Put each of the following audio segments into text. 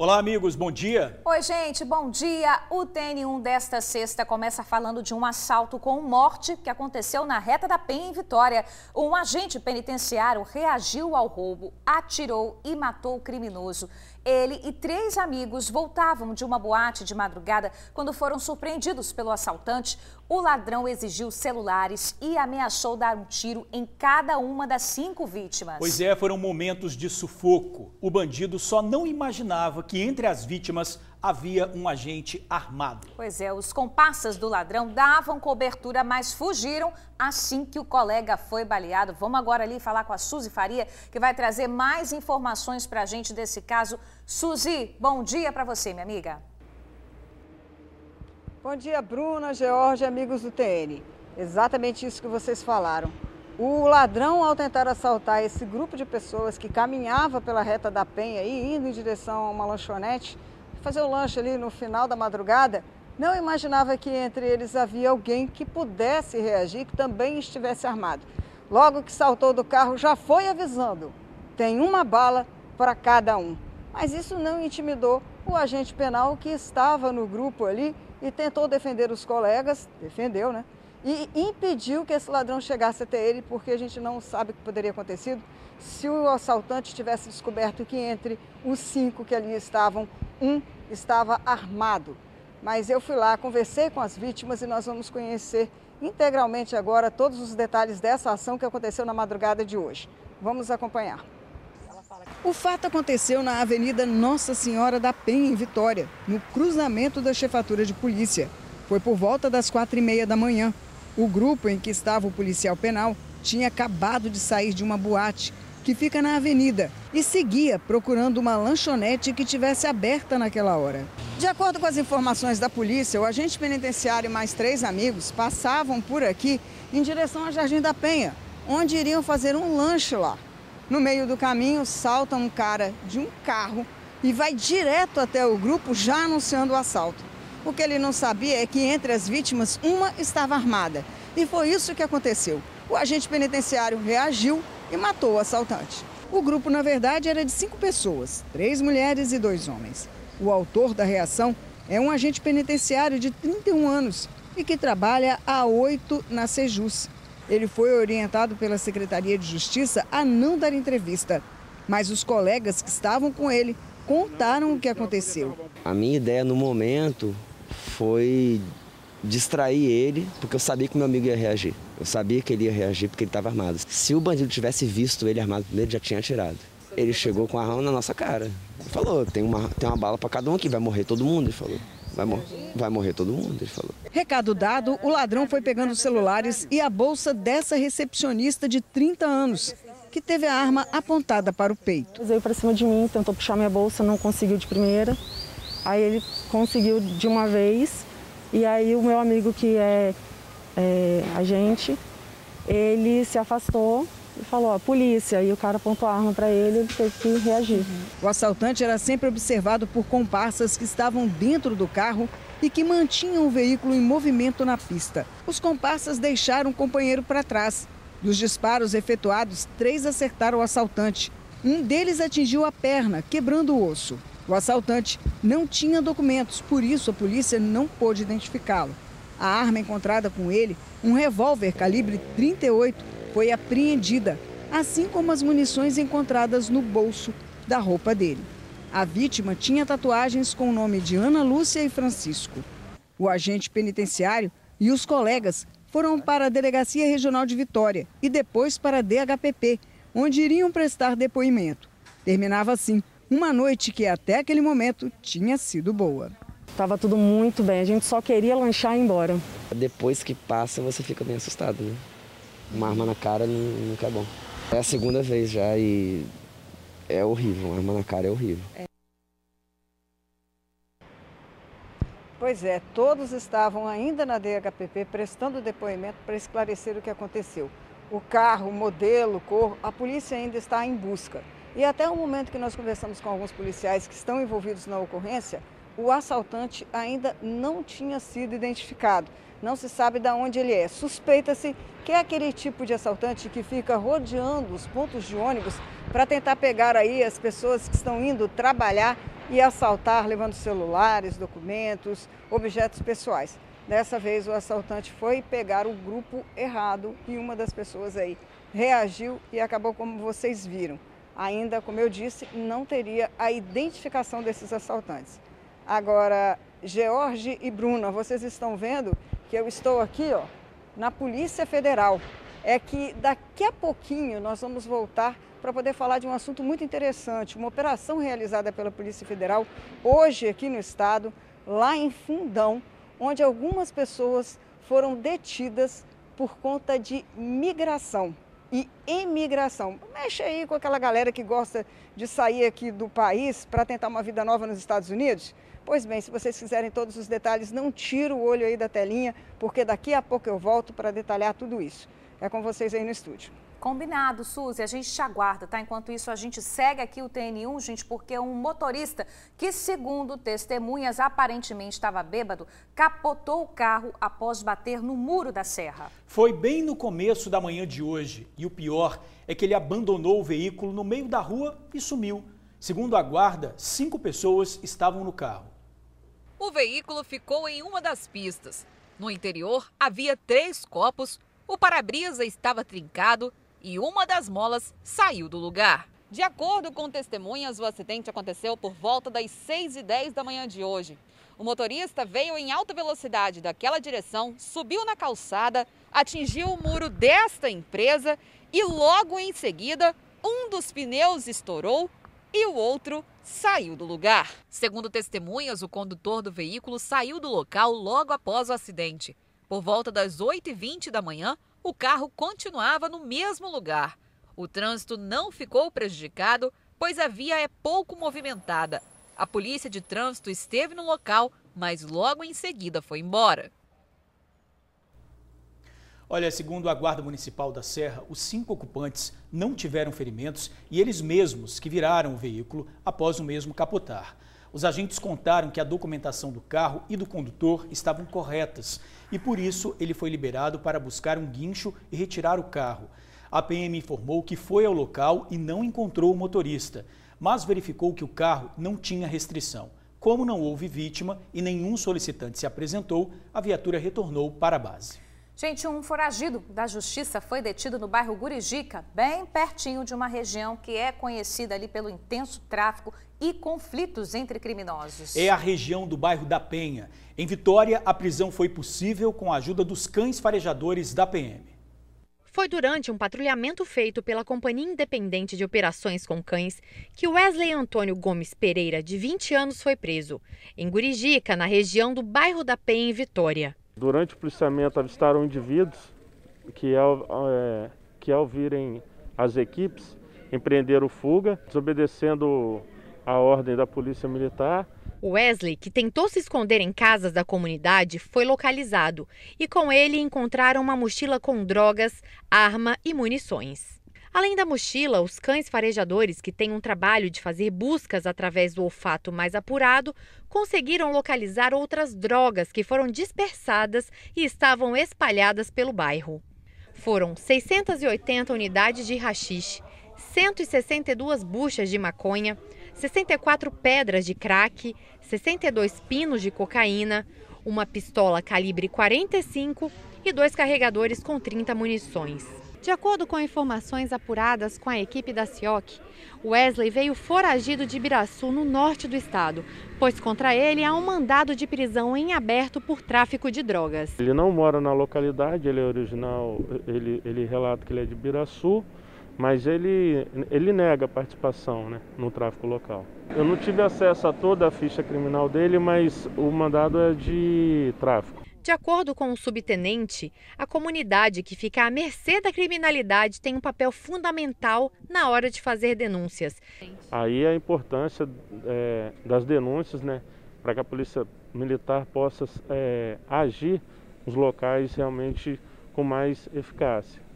Olá, amigos, bom dia. Oi, gente, bom dia. O TN1 desta sexta começa falando de um assalto com morte que aconteceu na Reta da Penha, em Vitória. Um agente penitenciário reagiu ao roubo, atirou e matou o criminoso. Ele e 3 amigos voltavam de uma boate de madrugada quando foram surpreendidos pelo assaltante. O ladrão exigiu celulares e ameaçou dar um tiro em cada uma das 5 vítimas. Pois é, foram momentos de sufoco. O bandido só não imaginava que entre as vítimas havia um agente armado. Pois é, os comparsas do ladrão davam cobertura, mas fugiram assim que o colega foi baleado. Vamos agora ali falar com a Suzy Faria, que vai trazer mais informações pra gente desse caso. Suzy, bom dia pra você, minha amiga. Bom dia, Bruna, George, amigos do TN. Exatamente isso que vocês falaram. O ladrão, ao tentar assaltar esse grupo de pessoas que caminhava pela Reta da Penha e indo em direção a uma lanchonete, fazer o lanche ali no final da madrugada, não imaginava que entre eles havia alguém que pudesse reagir, que também estivesse armado. Logo que saltou do carro, já foi avisando: tem uma bala para cada um. Mas isso não intimidou o agente penal que estava no grupo ali e tentou defender os colegas, defendeu, né? E impediu que esse ladrão chegasse até ele, porque a gente não sabe o que poderia ter acontecido se o assaltante tivesse descoberto que entre os 5 que ali estavam, um estava armado. Mas eu fui lá, conversei com as vítimas e nós vamos conhecer integralmente agora todos os detalhes dessa ação que aconteceu na madrugada de hoje. Vamos acompanhar. O fato aconteceu na Avenida Nossa Senhora da Penha, em Vitória, no cruzamento da Chefatura de Polícia. Foi por volta das 4h30 da manhã. O grupo em que estava o policial penal tinha acabado de sair de uma boate que fica na avenida e seguia procurando uma lanchonete que tivesse aberta naquela hora. De acordo com as informações da polícia, o agente penitenciário e mais 3 amigos passavam por aqui em direção a Jardim da Penha, onde iriam fazer um lanche lá. No meio do caminho, salta um cara de um carro e vai direto até o grupo, já anunciando o assalto. O que ele não sabia é que entre as vítimas, uma estava armada. E foi isso que aconteceu. O agente penitenciário reagiu e matou o assaltante. O grupo, na verdade, era de 5 pessoas, 3 mulheres e 2 homens. O autor da reação é um agente penitenciário de 31 anos e que trabalha há 8 na Sejus. Ele foi orientado pela Secretaria de Justiça a não dar entrevista. Mas os colegas que estavam com ele contaram o que aconteceu. A minha ideia no momento foi distrair ele, porque eu sabia que meu amigo ia reagir. Eu sabia que ele ia reagir porque ele estava armado. Se o bandido tivesse visto ele armado primeiro, ele já tinha atirado. Ele chegou com a arma na nossa cara. Ele falou: tem uma bala para cada um aqui, vai morrer todo mundo. Ele falou: vai morrer todo mundo, ele falou. Recado dado, o ladrão foi pegando os celulares e a bolsa dessa recepcionista de 30 anos, que teve a arma apontada para o peito. Ele veio para cima de mim, tentou puxar minha bolsa, não conseguiu de primeira. Aí ele conseguiu de uma vez. E aí o meu amigo, que é agente, ele se afastou e falou: ó, polícia. E o cara apontou a arma para ele, ele teve que reagir. O assaltante era sempre observado por comparsas que estavam dentro do carro e que mantinham o veículo em movimento na pista. Os comparsas deixaram o companheiro para trás. Dos disparos efetuados, 3 acertaram o assaltante. Um deles atingiu a perna, quebrando o osso. O assaltante não tinha documentos, por isso a polícia não pôde identificá-lo. A arma encontrada com ele, um revólver calibre 38, foi apreendida, assim como as munições encontradas no bolso da roupa dele. A vítima tinha tatuagens com o nome de Ana Lúcia e Francisco. O agente penitenciário e os colegas foram para a Delegacia Regional de Vitória e depois para a DHPP, onde iriam prestar depoimento. Terminava assim uma noite que até aquele momento tinha sido boa. Estava tudo muito bem, a gente só queria lanchar e ir embora. Depois que passa, você fica bem assustado, né? Uma arma na cara nunca é bom. É a 2ª vez já e é horrível, uma arma na cara é horrível. Pois é, todos estavam ainda na DHPP prestando depoimento para esclarecer o que aconteceu. O carro, o modelo, cor, a polícia ainda está em busca. E até o momento que nós conversamos com alguns policiais que estão envolvidos na ocorrência, o assaltante ainda não tinha sido identificado. Não se sabe de onde ele é. Suspeita-se que é aquele tipo de assaltante que fica rodeando os pontos de ônibus para tentar pegar aí as pessoas que estão indo trabalhar e assaltar levando celulares, documentos, objetos pessoais. Dessa vez o assaltante foi pegar o grupo errado e uma das pessoas aí reagiu e acabou como vocês viram. Ainda, como eu disse, não teria a identificação desses assaltantes. Agora, George e Bruna, vocês estão vendo que eu estou aqui, ó, na Polícia Federal. É que daqui a pouquinho nós vamos voltar para poder falar de um assunto muito interessante, uma operação realizada pela Polícia Federal hoje aqui no estado, lá em Fundão, onde algumas pessoas foram detidas por conta de migração e imigração. Mexe aí com aquela galera que gosta de sair aqui do país para tentar uma vida nova nos Estados Unidos. Pois bem, se vocês quiserem todos os detalhes, não tira o olho aí da telinha, porque daqui a pouco eu volto para detalhar tudo isso. É com vocês aí no estúdio. Combinado, Suzy, a gente te aguarda, tá? Enquanto isso, a gente segue aqui o TN1, gente, porque um motorista que, segundo testemunhas, aparentemente estava bêbado, capotou o carro após bater no muro da serra. Foi bem no começo da manhã de hoje e o pior é que ele abandonou o veículo no meio da rua e sumiu. Segundo a guarda, 5 pessoas estavam no carro. O veículo ficou em uma das pistas. No interior, havia 3 copos, o para-brisa estava trincado e uma das molas saiu do lugar. De acordo com testemunhas, o acidente aconteceu por volta das 6h10 da manhã de hoje. O motorista veio em alta velocidade daquela direção, subiu na calçada, atingiu o muro desta empresa e logo em seguida, um dos pneus estourou e o outro saiu do lugar. Segundo testemunhas, o condutor do veículo saiu do local logo após o acidente. Por volta das 8h20 da manhã, o carro continuava no mesmo lugar. O trânsito não ficou prejudicado, pois a via é pouco movimentada. A polícia de trânsito esteve no local, mas logo em seguida foi embora. Olha, segundo a Guarda Municipal da Serra, os 5 ocupantes não tiveram ferimentos e eles mesmos que viraram o veículo após o mesmo capotar. Os agentes contaram que a documentação do carro e do condutor estavam corretas e, por isso, ele foi liberado para buscar um guincho e retirar o carro. A PM informou que foi ao local e não encontrou o motorista, mas verificou que o carro não tinha restrição. Como não houve vítima e nenhum solicitante se apresentou, a viatura retornou para a base. Gente, um foragido da justiça foi detido no bairro Gurijica, bem pertinho de uma região que é conhecida ali pelo intenso tráfico e conflitos entre criminosos. É a região do bairro da Penha. Em Vitória, a prisão foi possível com a ajuda dos cães farejadores da PM. Foi durante um patrulhamento feito pela Companhia Independente de Operações com Cães que Wesley Antônio Gomes Pereira, de 20 anos, foi preso, em Gurijica, na região do bairro da Penha, em Vitória. Durante o policiamento avistaram indivíduos que ao virem as equipes, empreenderam fuga, desobedecendo a ordem da Polícia Militar. Wesley, que tentou se esconder em casas da comunidade, foi localizado e com ele encontraram uma mochila com drogas, arma e munições. Além da mochila, os cães farejadores, que têm um trabalho de fazer buscas através do olfato mais apurado, conseguiram localizar outras drogas que foram dispersadas e estavam espalhadas pelo bairro. Foram 680 unidades de haxixe, 162 buchas de maconha, 64 pedras de crack, 62 pinos de cocaína, uma pistola calibre 45 e 2 carregadores com 30 munições. De acordo com informações apuradas com a equipe da CIOC, Wesley veio foragido de Ibiraçu, no norte do estado, pois contra ele há um mandado de prisão em aberto por tráfico de drogas. Ele não mora na localidade, ele é original, ele relata que ele é de Ibiraçu, mas ele nega a participação, né, no tráfico local. Eu não tive acesso a toda a ficha criminal dele, mas o mandado é de tráfico. De acordo com o subtenente, a comunidade que fica à mercê da criminalidade tem um papel fundamental na hora de fazer denúncias. Aí a importância das denúncias, né, para que a Polícia Militar possa agir nos locais realmente com mais eficácia.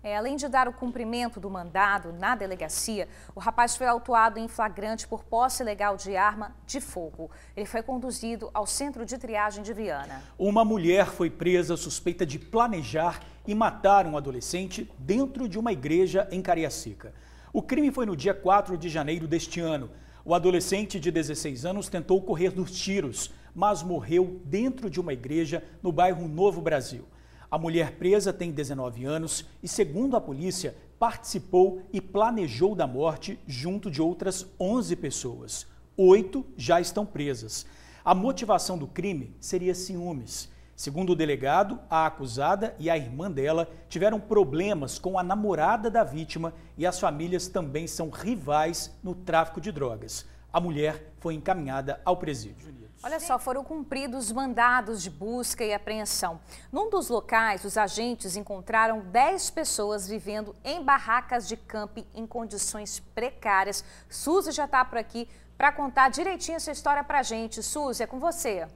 Além de dar o cumprimento do mandado na delegacia, o rapaz foi autuado em flagrante por posse ilegal de arma de fogo. Ele foi conduzido ao centro de triagem de Viana. Uma mulher foi presa suspeita de planejar e matar um adolescente dentro de uma igreja em Cariacica. O crime foi no dia 4 de janeiro deste ano. O adolescente de 16 anos tentou correr dos tiros, mas morreu dentro de uma igreja no bairro Novo Brasil. A mulher presa tem 19 anos e, segundo a polícia, participou e planejou da morte junto de outras 11 pessoas. 8 já estão presas. A motivação do crime seria ciúmes. Segundo o delegado, a acusada e a irmã dela tiveram problemas com a namorada da vítima e as famílias também são rivais no tráfico de drogas. A mulher foi encaminhada ao presídio. Olha só, foram cumpridos mandados de busca e apreensão. Num dos locais, os agentes encontraram 10 pessoas vivendo em barracas de camping em condições precárias. Suzy já está por aqui para contar direitinho essa história para a gente. Suzy, é com você.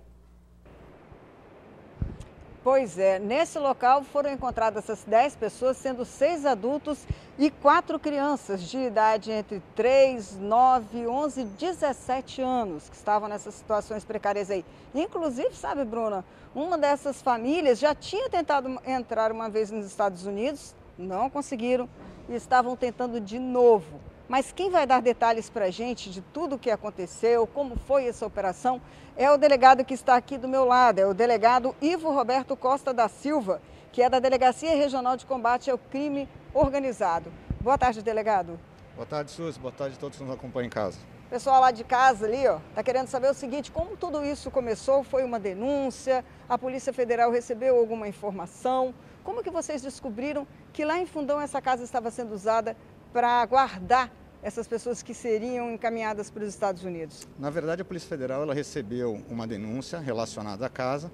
Pois é, nesse local foram encontradas essas 10 pessoas, sendo 6 adultos e 4 crianças de idade entre 3, 9, 11 e 17 anos, que estavam nessas situações precárias aí. Inclusive, sabe, Bruna, uma dessas famílias já tinha tentado entrar uma vez nos Estados Unidos, não conseguiram e estavam tentando de novo. Mas quem vai dar detalhes para a gente de tudo o que aconteceu, como foi essa operação, é o delegado que está aqui do meu lado, é o delegado Ivo Roberto Costa da Silva, que é da Delegacia Regional de Combate ao Crime Organizado. Boa tarde, delegado. Boa tarde, Suzy. Boa tarde a todos que nos acompanham em casa. O pessoal lá de casa ali, ó, tá querendo saber o seguinte, como tudo isso começou? Foi uma denúncia? A Polícia Federal recebeu alguma informação? Como que vocês descobriram que lá em Fundão essa casa estava sendo usada para guardar essas pessoas que seriam encaminhadas para os Estados Unidos? Na verdade, a Polícia Federal ela recebeu uma denúncia relacionada à casa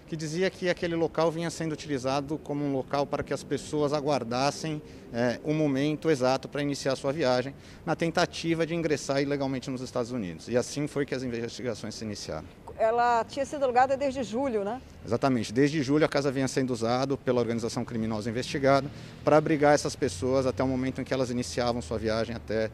que dizia que aquele local vinha sendo utilizado como um local para que as pessoas aguardassem o momento exato para iniciar a sua viagem, na tentativa de ingressar ilegalmente nos Estados Unidos. E assim foi que as investigações se iniciaram. Ela tinha sido alugada desde julho, né? Exatamente. Desde julho a casa vinha sendo usada pela organização criminosa investigada para abrigar essas pessoas até o momento em que elas iniciavam sua viagem até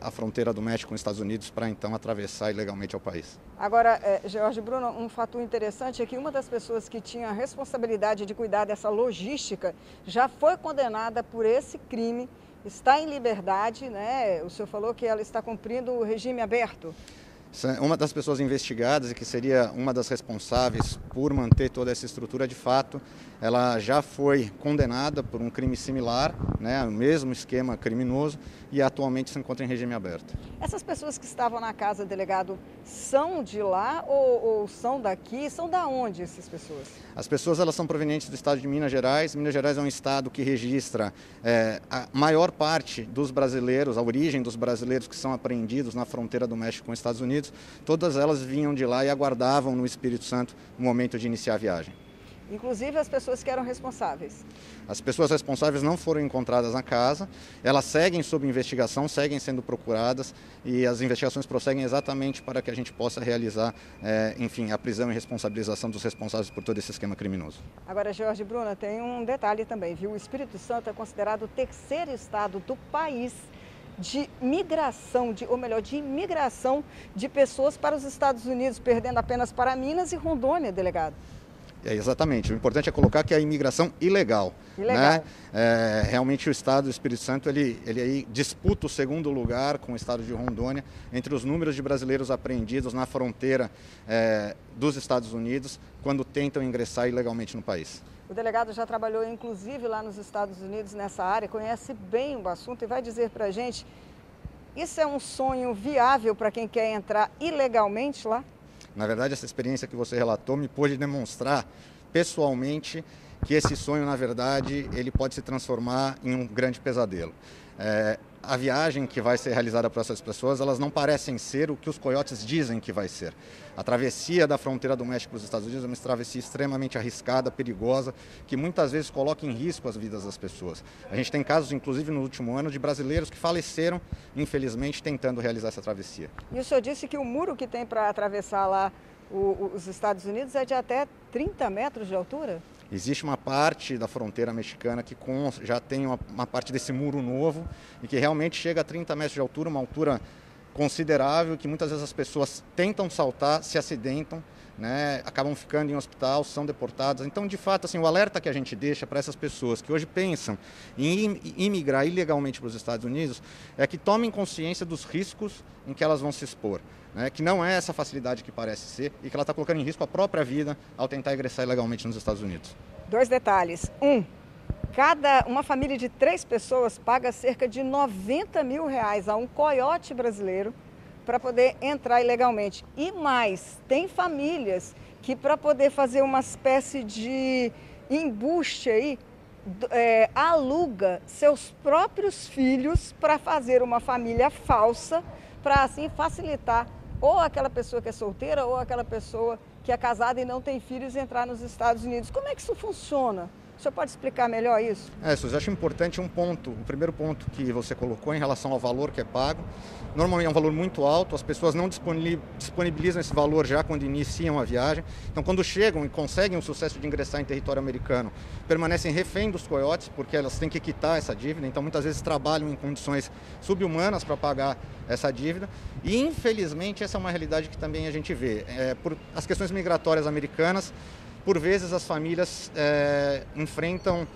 a fronteira do México com os Estados Unidos para então atravessar ilegalmente ao país. Agora, Jorge Bruno, um fato interessante é que uma das pessoas que tinha a responsabilidade de cuidar dessa logística já foi condenada por esse crime, está em liberdade, né? O senhor falou que ela está cumprindo o regime aberto. Uma das pessoas investigadas e que seria uma das responsáveis por manter toda essa estrutura de fato, ela já foi condenada por um crime similar, né, o mesmo esquema criminoso, e atualmente se encontra em regime aberto. Essas pessoas que estavam na casa, delegado, são de lá ou são daqui? São da onde essas pessoas? As pessoas elas são provenientes do estado de Minas Gerais. Minas Gerais é um estado que registra a maior parte dos brasileiros, a origem dos brasileiros que são apreendidos na fronteira do México com os Estados Unidos. Todas elas vinham de lá e aguardavam no Espírito Santo o momento de iniciar a viagem. Inclusive as pessoas que eram responsáveis. As pessoas responsáveis não foram encontradas na casa, elas seguem sob investigação, seguem sendo procuradas e as investigações prosseguem exatamente para que a gente possa realizar, enfim, a prisão e responsabilização dos responsáveis por todo esse esquema criminoso. Agora, Jorge Bruna, tem um detalhe também, viu? O Espírito Santo é considerado o terceiro estado do país de migração, de imigração de pessoas para os Estados Unidos, perdendo apenas para Minas e Rondônia, delegado. Exatamente. O importante é colocar que é a imigração ilegal. Né? Realmente o estado do Espírito Santo ele aí disputa o segundo lugar com o estado de Rondônia entre os números de brasileiros apreendidos na fronteira dos Estados Unidos quando tentam ingressar ilegalmente no país. O delegado já trabalhou inclusive lá nos Estados Unidos nessa área, conhece bem o assunto e vai dizer para a gente, isso é um sonho viável para quem quer entrar ilegalmente lá? Na verdade, essa experiência que você relatou me pôde demonstrar pessoalmente que esse sonho, na verdade, ele pode se transformar em um grande pesadelo. A viagem que vai ser realizada para essas pessoas, elas não parecem ser o que os coiotes dizem que vai ser. A travessia da fronteira do México para os Estados Unidos é uma travessia extremamente arriscada, perigosa, que muitas vezes coloca em risco as vidas das pessoas. A gente tem casos, inclusive no último ano, de brasileiros que faleceram, infelizmente, tentando realizar essa travessia. E o senhor disse que o muro que tem para atravessar lá os Estados Unidos é de até 30 metros de altura? Existe uma parte da fronteira mexicana que já tem uma parte desse muro novo e que realmente chega a 30 metros de altura, uma altura considerável, que muitas vezes as pessoas tentam saltar, se acidentam, né, acabam ficando em hospital, são deportadas. Então, de fato, assim, o alerta que a gente deixa para essas pessoas que hoje pensam em imigrar ilegalmente para os Estados Unidos é que tomem consciência dos riscos em que elas vão se expor, né, que não é essa facilidade que parece ser e que ela está colocando em risco a própria vida ao tentar ingressar ilegalmente nos Estados Unidos. 2 detalhes. Uma família de 3 pessoas paga cerca de R$90 mil a um coiote brasileiro para poder entrar ilegalmente. E mais, tem famílias que para poder fazer uma espécie de embuste aí, aluga seus próprios filhos para fazer uma família falsa, para assim facilitar ou aquela pessoa que é solteira ou aquela pessoa que é casada e não tem filhos entrar nos Estados Unidos. Como é que isso funciona? O senhor pode explicar melhor isso? Suzy, eu acho importante o primeiro ponto que você colocou em relação ao valor que é pago. Normalmente é um valor muito alto, as pessoas não disponibilizam esse valor já quando iniciam a viagem. Então, quando chegam e conseguem o sucesso de ingressar em território americano, permanecem refém dos coiotes, porque elas têm que quitar essa dívida. Então, muitas vezes trabalham em condições subhumanas para pagar essa dívida. E, infelizmente, essa é uma realidade que também a gente vê. Por as questões migratórias americanas, por vezes as famílias enfrentam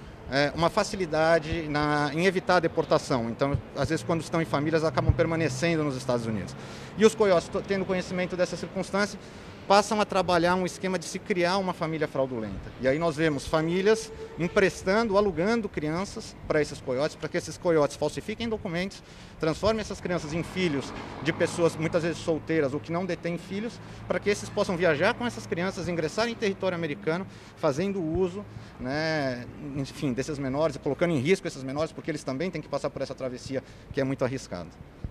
uma facilidade em evitar a deportação. Então, às vezes, quando estão em famílias, acabam permanecendo nos Estados Unidos. E os coiotes, tendo conhecimento dessa circunstância, passam a trabalhar um esquema de se criar uma família fraudulenta. E aí nós vemos famílias emprestando, alugando crianças para esses coiotes, para que esses coiotes falsifiquem documentos, transformem essas crianças em filhos de pessoas muitas vezes solteiras ou que não detêm filhos, para que esses possam viajar com essas crianças, ingressar em território americano, fazendo uso, né, enfim, desses menores e colocando em risco esses menores, porque eles também têm que passar por essa travessia que é muito arriscada.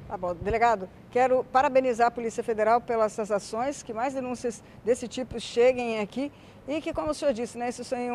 Tá bom. Delegado, quero parabenizar a Polícia Federal pelas ações, que mais denúncias desse tipo cheguem aqui e que, como o senhor disse, né, esse sonho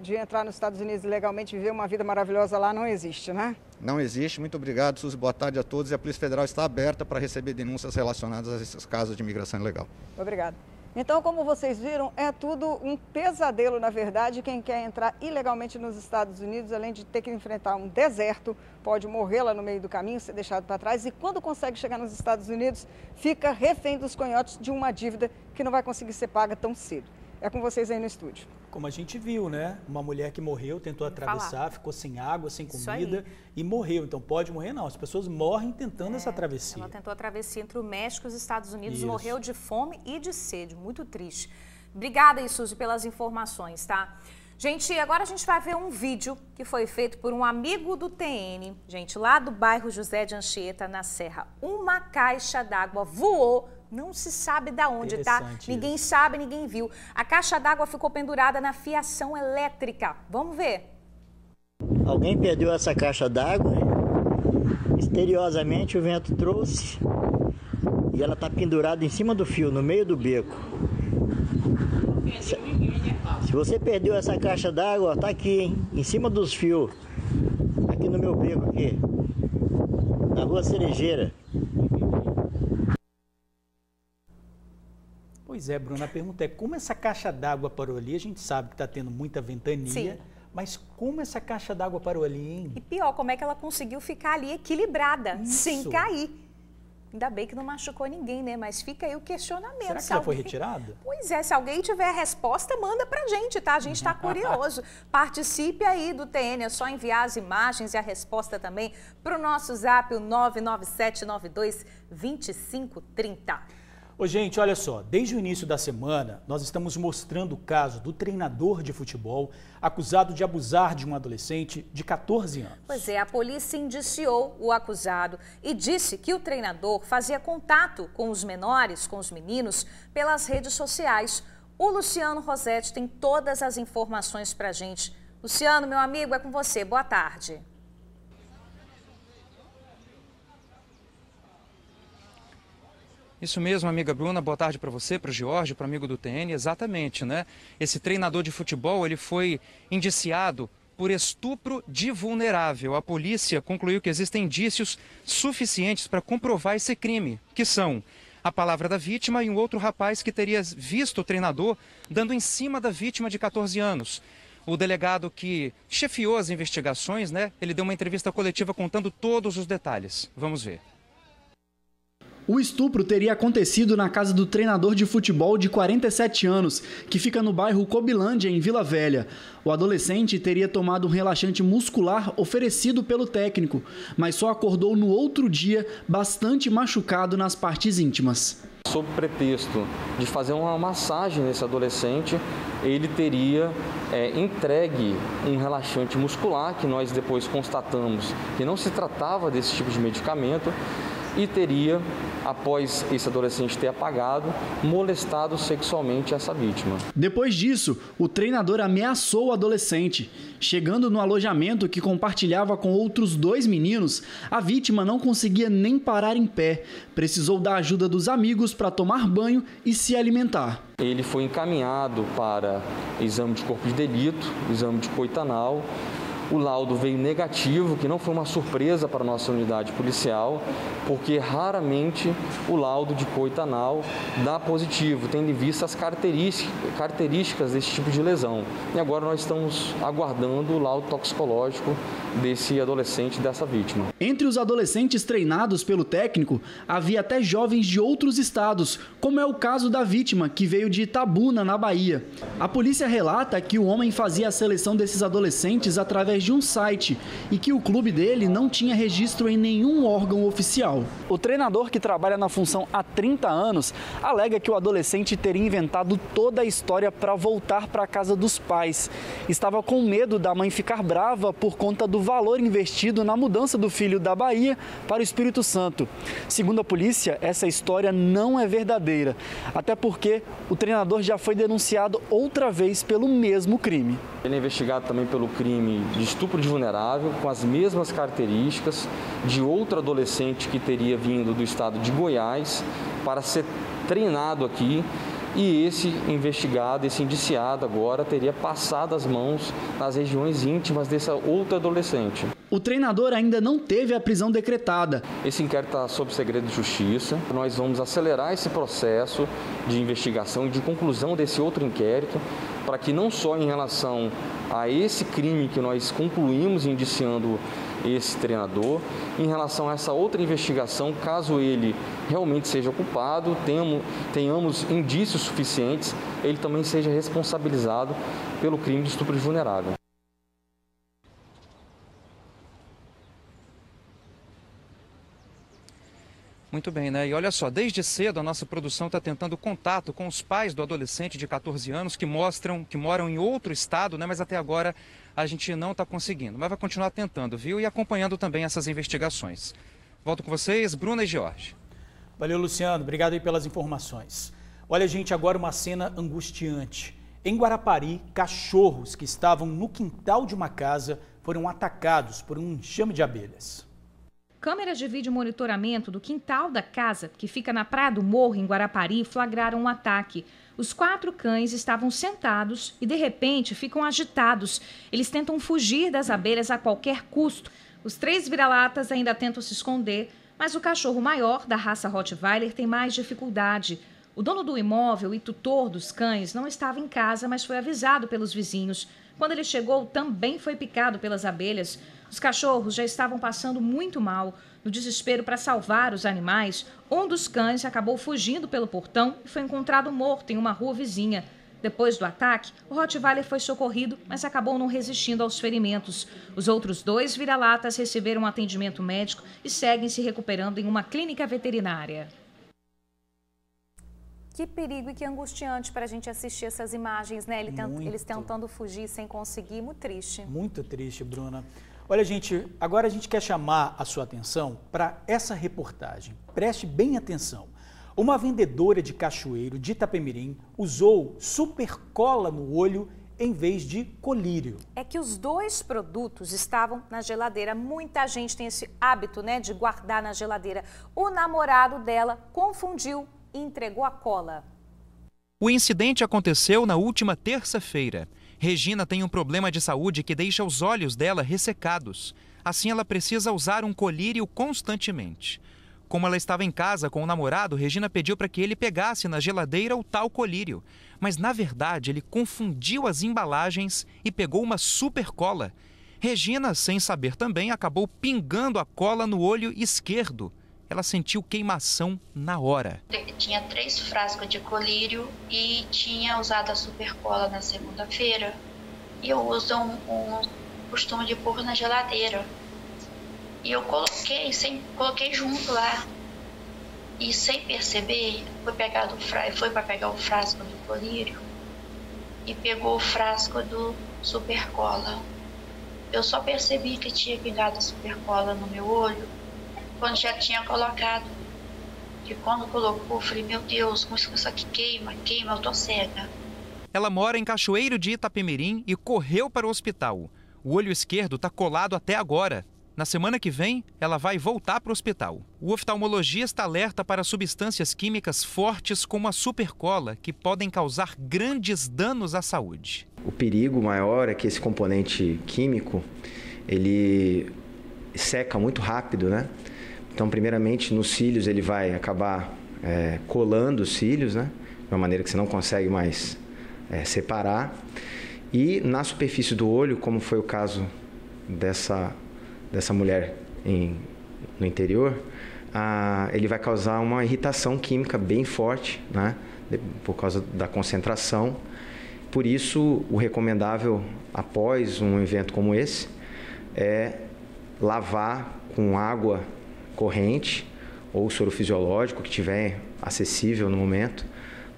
de entrar nos Estados Unidos legalmente e viver uma vida maravilhosa lá não existe, né? Não existe. Muito obrigado, Suzy. Boa tarde a todos. E a Polícia Federal está aberta para receber denúncias relacionadas a esses casos de imigração ilegal. Obrigado. Então, como vocês viram, é tudo um pesadelo, na verdade. Quem quer entrar ilegalmente nos Estados Unidos, além de ter que enfrentar um deserto, pode morrer lá no meio do caminho, ser deixado para trás. E quando consegue chegar nos Estados Unidos, fica refém dos coiotes de uma dívida que não vai conseguir ser paga tão cedo. É com vocês aí no estúdio. Como a gente viu, né? Uma mulher que morreu, tentou atravessar, ficou sem água, sem comida e morreu. Então pode morrer não, as pessoas morrem tentando essa travessia. Ela tentou a travessia entre o México e os Estados Unidos, morreu de fome e de sede, muito triste. Obrigada aí, Suzy, pelas informações, tá? Gente, agora a gente vai ver um vídeo que foi feito por um amigo do TN, gente, lá do bairro José de Anchieta, na Serra. Uma caixa d'água voou, não se sabe de onde, tá? Ninguém sabe, ninguém viu. A caixa d'água ficou pendurada na fiação elétrica. Vamos ver. Alguém perdeu essa caixa d'água, misteriosamente o vento trouxe e ela tá pendurada em cima do fio, no meio do beco. Se você perdeu essa caixa d'água, tá aqui, hein? Em cima dos fios. Aqui no meu beco, aqui. Na Rua Cerejeira. Pois é, Bruna, a pergunta é como essa caixa d'água parou ali? A gente sabe que está tendo muita ventania, mas como essa caixa d'água parou ali, hein? E pior, como é que ela conseguiu ficar ali equilibrada, sem cair? Ainda bem que não machucou ninguém, né? Mas fica aí o questionamento. Será que já foi retirada? Pois é, se alguém tiver a resposta, manda pra gente, tá? A gente tá curioso. Participe aí do TN, é só enviar as imagens e a resposta também pro nosso zap, o 997922530. Ô, gente, olha só, desde o início da semana, nós estamos mostrando o caso do treinador de futebol acusado de abusar de um adolescente de 14 anos. Pois é, a polícia indiciou o acusado e disse que o treinador fazia contato com os menores, com os meninos, pelas redes sociais. O Luciano Rossetti tem todas as informações pra gente. Luciano, meu amigo, é com você. Boa tarde. Isso mesmo, amiga Bruna, boa tarde para você, para o Jorge, para o amigo do TN, exatamente, né? Esse treinador de futebol, ele foi indiciado por estupro de vulnerável. A polícia concluiu que existem indícios suficientes para comprovar esse crime, que são a palavra da vítima e um outro rapaz que teria visto o treinador dando em cima da vítima de 14 anos. O delegado que chefiou as investigações, né? Ele deu uma entrevista coletiva contando todos os detalhes. Vamos ver. O estupro teria acontecido na casa do treinador de futebol de 47 anos, que fica no bairro Cobilândia, em Vila Velha. O adolescente teria tomado um relaxante muscular oferecido pelo técnico, mas só acordou no outro dia bastante machucado nas partes íntimas. Sob pretexto de fazer uma massagem nesse adolescente, ele teria entregue um relaxante muscular, que nós depois constatamos que não se tratava desse tipo de medicamento, e teria, após esse adolescente ter apagado, molestado sexualmente essa vítima. Depois disso, o treinador ameaçou o adolescente. Chegando no alojamento que compartilhava com outros 2 meninos, a vítima não conseguia nem parar em pé. Precisou da ajuda dos amigos para tomar banho e se alimentar. Ele foi encaminhado para exame de corpo de delito, exame de coito anal. O laudo veio negativo, que não foi uma surpresa para a nossa unidade policial, porque raramente o laudo de coito anal dá positivo, tendo em vista as características desse tipo de lesão. E agora nós estamos aguardando o laudo toxicológico desse adolescente, dessa vítima. Entre os adolescentes treinados pelo técnico, havia até jovens de outros estados, como é o caso da vítima, que veio de Itabuna, na Bahia. A polícia relata que o homem fazia a seleção desses adolescentes através de um site e que o clube dele não tinha registro em nenhum órgão oficial. O treinador, que trabalha na função há 30 anos, alega que o adolescente teria inventado toda a história para voltar para a casa dos pais. Estava com medo da mãe ficar brava por conta do valor investido na mudança do filho da Bahia para o Espírito Santo. Segundo a polícia, essa história não é verdadeira, até porque o treinador já foi denunciado outra vez pelo mesmo crime. Ele é investigado também pelo crime de estupro de vulnerável, com as mesmas características de outro adolescente que teria vindo do estado de Goiás para ser treinado aqui, e esse investigado, esse indiciado agora teria passado as mãos nas regiões íntimas desse outro adolescente. O treinador ainda não teve a prisão decretada. Esse inquérito está sob segredo de justiça. Nós vamos acelerar esse processo de investigação e de conclusão desse outro inquérito, para que não só em relação a esse crime que nós concluímos indiciando esse treinador, em relação a essa outra investigação, caso ele realmente seja culpado, tenhamos indícios suficientes, ele também seja responsabilizado pelo crime de estupro de vulnerável. Muito bem, né? E olha só, desde cedo a nossa produção está tentando contato com os pais do adolescente de 14 anos que moram em outro estado, né? Mas até agora a gente não está conseguindo. Mas vai continuar tentando, viu? E acompanhando também essas investigações. Volto com vocês, Bruna e Jorge. Valeu, Luciano. Obrigado aí pelas informações. Olha, gente, agora uma cena angustiante. Em Guarapari, cachorros que estavam no quintal de uma casa foram atacados por um enxame de abelhas. Câmeras de vídeo monitoramento do quintal da casa, que fica na Praia do Morro, em Guarapari, flagraram um ataque. Os 4 cães estavam sentados e, de repente, ficam agitados. Eles tentam fugir das abelhas a qualquer custo. Os 3 vira-latas ainda tentam se esconder, mas o cachorro maior, da raça Rottweiler, tem mais dificuldade. O dono do imóvel e tutor dos cães não estava em casa, mas foi avisado pelos vizinhos. Quando ele chegou, também foi picado pelas abelhas. Os cachorros já estavam passando muito mal. No desespero para salvar os animais, um dos cães acabou fugindo pelo portão e foi encontrado morto em uma rua vizinha. Depois do ataque, o Rottweiler foi socorrido, mas acabou não resistindo aos ferimentos. Os outros 2 vira-latas receberam atendimento médico e seguem se recuperando em uma clínica veterinária. Que perigo e que angustiante para a gente assistir essas imagens, né? Eles tentando fugir sem conseguir, muito triste. Muito triste, Bruna. Olha, gente, agora a gente quer chamar a sua atenção para essa reportagem. Preste bem atenção. Uma vendedora de cachoeiro de Itapemirim usou super cola no olho em vez de colírio. É que os 2 produtos estavam na geladeira. Muita gente tem esse hábito, né, de guardar na geladeira. O namorado dela confundiu e entregou a cola. O incidente aconteceu na última terça-feira. Regina tem um problema de saúde que deixa os olhos dela ressecados. Assim, ela precisa usar um colírio constantemente. Como ela estava em casa com o namorado, Regina pediu para que ele pegasse na geladeira o tal colírio. Mas, na verdade, ele confundiu as embalagens e pegou uma super cola. Regina, sem saber também, acabou pingando a cola no olho esquerdo ela sentiu queimação na hora. Tinha 3 frascos de colírio e tinha usado a supercola na segunda-feira. E eu uso um costume de pôr na geladeira. E eu coloquei junto lá. E sem perceber, foi para pegar o frasco do colírio e pegou o frasco do supercola. Eu só percebi que tinha pingado a supercola no meu olho quando já tinha colocado. E quando colocou, eu falei, meu Deus, como isso aqui queima, eu tô cega. Ela mora em Cachoeiro de Itapemirim e correu para o hospital. O olho esquerdo está colado até agora. Na semana que vem, ela vai voltar para o hospital. O oftalmologista alerta para substâncias químicas fortes como a supercola, que podem causar grandes danos à saúde. O perigo maior é que esse componente químico, ele seca muito rápido, né? Então, primeiramente, nos cílios ele vai acabar colando os cílios, né? De uma maneira que você não consegue mais separar. E na superfície do olho, como foi o caso dessa mulher no interior, ele vai causar uma irritação química bem forte, né? Por causa da concentração. Por isso, o recomendável após um evento como esse é lavar com água corrente ou soro fisiológico que tiver acessível no momento,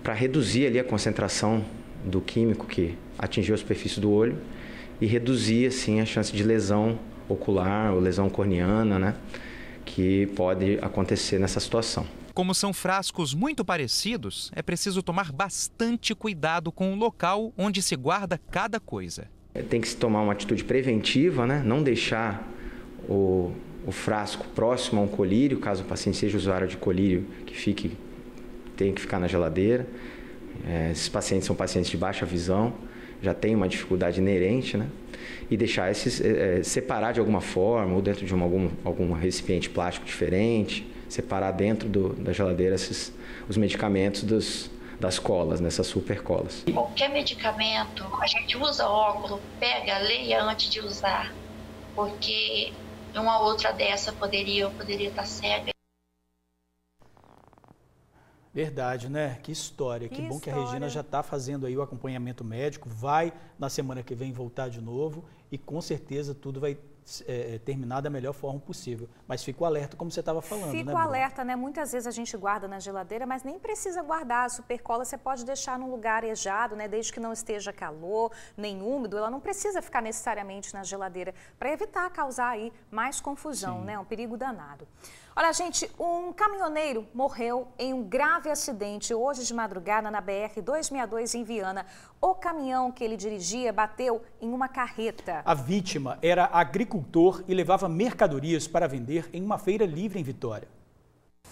para reduzir ali a concentração do químico que atingiu a superfície do olho e reduzir assim a chance de lesão ocular ou lesão corneana, né, que pode acontecer nessa situação. Como são frascos muito parecidos, é preciso tomar bastante cuidado com o local onde se guarda cada coisa. Tem que se tomar uma atitude preventiva, né, não deixar o frasco próximo a um colírio, caso o paciente seja usuário de colírio, tem que ficar na geladeira. Esses pacientes são pacientes de baixa visão, já tem uma dificuldade inerente, né? E deixar separar de alguma forma, ou dentro de algum recipiente plástico diferente, separar dentro da geladeira os medicamentos das colas, nessas supercolas. Qualquer medicamento, a gente usa óculos, pega, leia antes de usar, porque uma outra dessa poderia estar cega. Verdade, né? Que história. Que bom que a Regina já está fazendo aí o acompanhamento médico, vai na semana que vem voltar de novo e com certeza tudo vai terminar da melhor forma possível. Mas fica o alerta, como você estava falando, Fica né, o alerta, né? Muitas vezes a gente guarda na geladeira, mas nem precisa guardar. A supercola você pode deixar num lugar arejado, né? Desde que não esteja calor, nem úmido, ela não precisa ficar necessariamente na geladeira para evitar causar aí mais confusão, né? Um perigo danado. Olha, gente, um caminhoneiro morreu em um grave acidente hoje de madrugada na BR-262 em Viana. O caminhão que ele dirigia bateu em uma carreta. A vítima era agricultor e levava mercadorias para vender em uma feira livre em Vitória.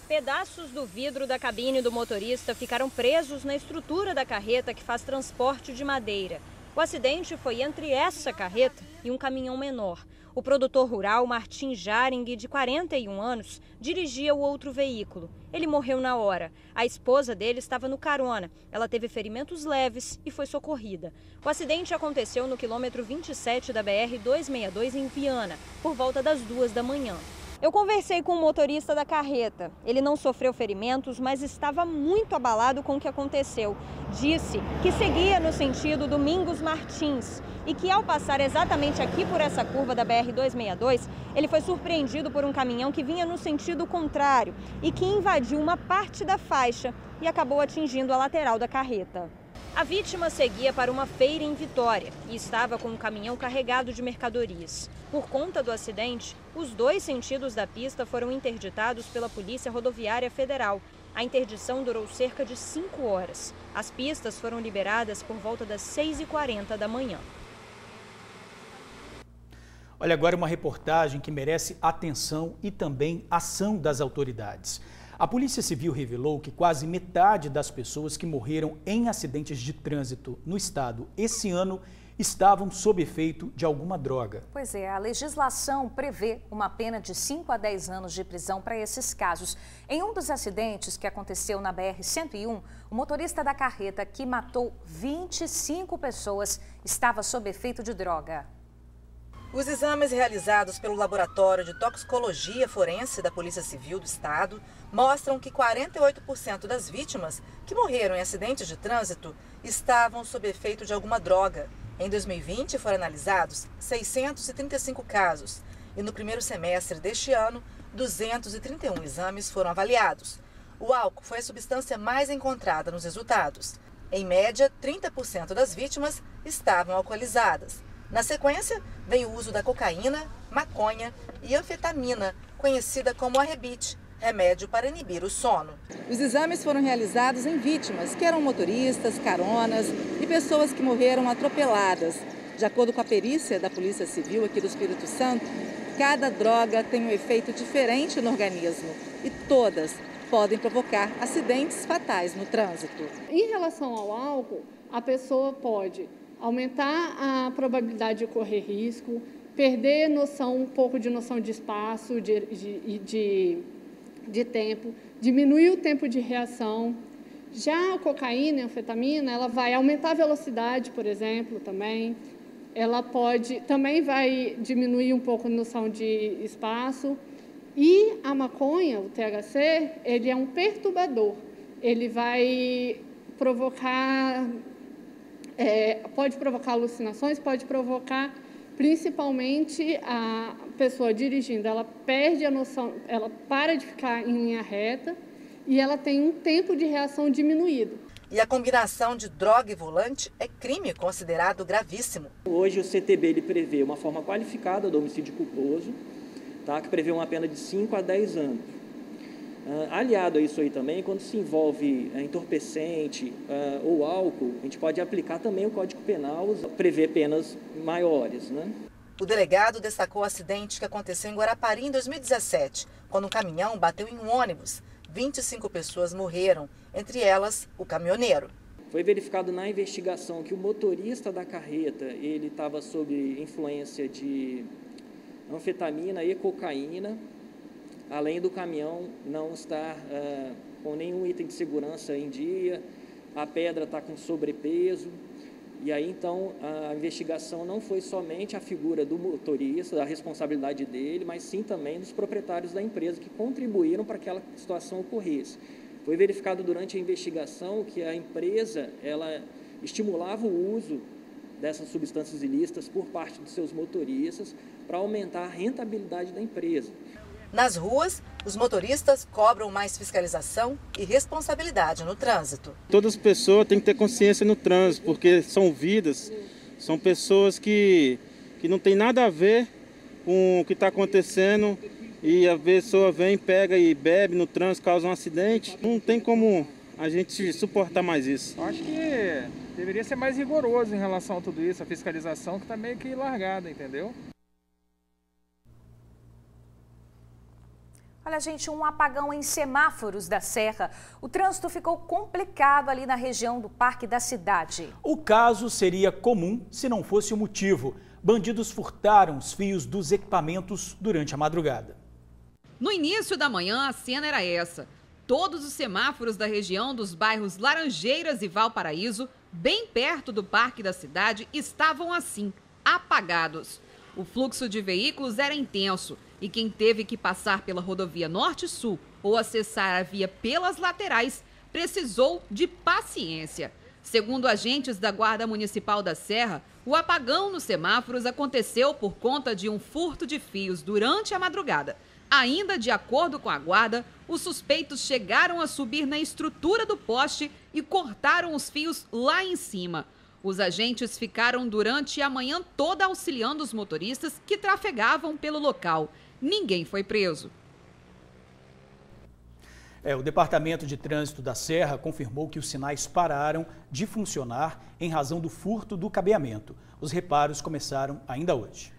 Pedaços do vidro da cabine do motorista ficaram presos na estrutura da carreta que faz transporte de madeira. O acidente foi entre essa carreta e um caminhão menor. O produtor rural Martim Jaring, de 41 anos, dirigia o outro veículo. Ele morreu na hora. A esposa dele estava no carona. Ela teve ferimentos leves e foi socorrida. O acidente aconteceu no quilômetro 27 da BR-262 em Viana, por volta das 2 da manhã. Eu conversei com o motorista da carreta. Ele não sofreu ferimentos, mas estava muito abalado com o que aconteceu. Disse que seguia no sentido Domingos Martins e que ao passar exatamente aqui por essa curva da BR-262, ele foi surpreendido por um caminhão que vinha no sentido contrário e que invadiu uma parte da faixa e acabou atingindo a lateral da carreta. A vítima seguia para uma feira em Vitória e estava com um caminhão carregado de mercadorias. Por conta do acidente, os 2 sentidos da pista foram interditados pela Polícia Rodoviária Federal. A interdição durou cerca de 5 horas. As pistas foram liberadas por volta das 6h40 da manhã. Olha agora uma reportagem que merece atenção e também ação das autoridades. A Polícia Civil revelou que quase metade das pessoas que morreram em acidentes de trânsito no estado esse ano estavam sob efeito de alguma droga. Pois é, a legislação prevê uma pena de 5 a 10 anos de prisão para esses casos. Em um dos acidentes que aconteceu na BR-101, o motorista da carreta que matou 25 pessoas estava sob efeito de droga. Os exames realizados pelo Laboratório de Toxicologia Forense da Polícia Civil do Estado mostram que 48% das vítimas que morreram em acidentes de trânsito estavam sob efeito de alguma droga. Em 2020 foram analisados 635 casos e no primeiro semestre deste ano, 231 exames foram avaliados. O álcool foi a substância mais encontrada nos resultados. Em média, 30% das vítimas estavam alcoolizadas. Na sequência, vem o uso da cocaína, maconha e anfetamina, conhecida como arrebite, remédio para inibir o sono. Os exames foram realizados em vítimas, que eram motoristas, caronas e pessoas que morreram atropeladas. De acordo com a perícia da Polícia Civil aqui do Espírito Santo, cada droga tem um efeito diferente no organismo e todas podem provocar acidentes fatais no trânsito. Em relação ao álcool, a pessoa pode aumentar a probabilidade de correr risco, perder um pouco de noção de espaço, de tempo, diminuir o tempo de reação. Já a cocaína e a anfetamina, ela vai aumentar a velocidade, por exemplo, também. Ela também vai diminuir um pouco a noção de espaço. E a maconha, o THC, ele é um perturbador. Ele vai provocar... pode provocar alucinações, pode provocar, principalmente, a pessoa dirigindo, ela perde a noção, ela para de ficar em linha reta e ela tem um tempo de reação diminuído. E a combinação de droga e volante é crime considerado gravíssimo. Hoje o CTB ele prevê uma forma qualificada do homicídio culposo, tá, que prevê uma pena de 5 a 10 anos. Aliado a isso aí também, quando se envolve entorpecente ou álcool, a gente pode aplicar também o Código Penal, prever penas maiores, né? O delegado destacou o acidente que aconteceu em Guarapari em 2017, quando um caminhão bateu em um ônibus. 25 pessoas morreram, entre elas o caminhoneiro. Foi verificado na investigação que o motorista da carreta ele estava sob influência de anfetamina e cocaína, além do caminhão não estar com nenhum item de segurança em dia, a pedra está com sobrepeso. E aí, então, a investigação não foi somente a figura do motorista, da responsabilidade dele, mas sim também dos proprietários da empresa que contribuíram para que aquela situação ocorresse. Foi verificado durante a investigação que a empresa ela estimulava o uso dessas substâncias ilícitas por parte dos seus motoristas para aumentar a rentabilidade da empresa. Nas ruas, os motoristas cobram mais fiscalização e responsabilidade no trânsito. Todas as pessoas têm que ter consciência no trânsito, porque são vidas, são pessoas que não tem nada a ver com o que está acontecendo e a pessoa vem, pega e bebe no trânsito, causa um acidente. Não tem como a gente suportar mais isso. Acho que deveria ser mais rigoroso em relação a tudo isso, a fiscalização que está meio que largada, entendeu? Olha, gente, um apagão em semáforos da Serra. O trânsito ficou complicado ali na região do Parque da Cidade. O caso seria comum se não fosse o motivo. Bandidos furtaram os fios dos equipamentos durante a madrugada. No início da manhã, a cena era essa. Todos os semáforos da região dos bairros Laranjeiras e Valparaíso, bem perto do Parque da Cidade, estavam assim, apagados. O fluxo de veículos era intenso e quem teve que passar pela rodovia Norte-Sul ou acessar a via pelas laterais precisou de paciência. Segundo agentes da Guarda Municipal da Serra, o apagão nos semáforos aconteceu por conta de um furto de fios durante a madrugada. Ainda de acordo com a guarda, os suspeitos chegaram a subir na estrutura do poste e cortaram os fios lá em cima. Os agentes ficaram durante a manhã toda auxiliando os motoristas que trafegavam pelo local. Ninguém foi preso. O Departamento de Trânsito da Serra confirmou que os sinais pararam de funcionar em razão do furto do cabeamento. Os reparos começaram ainda hoje.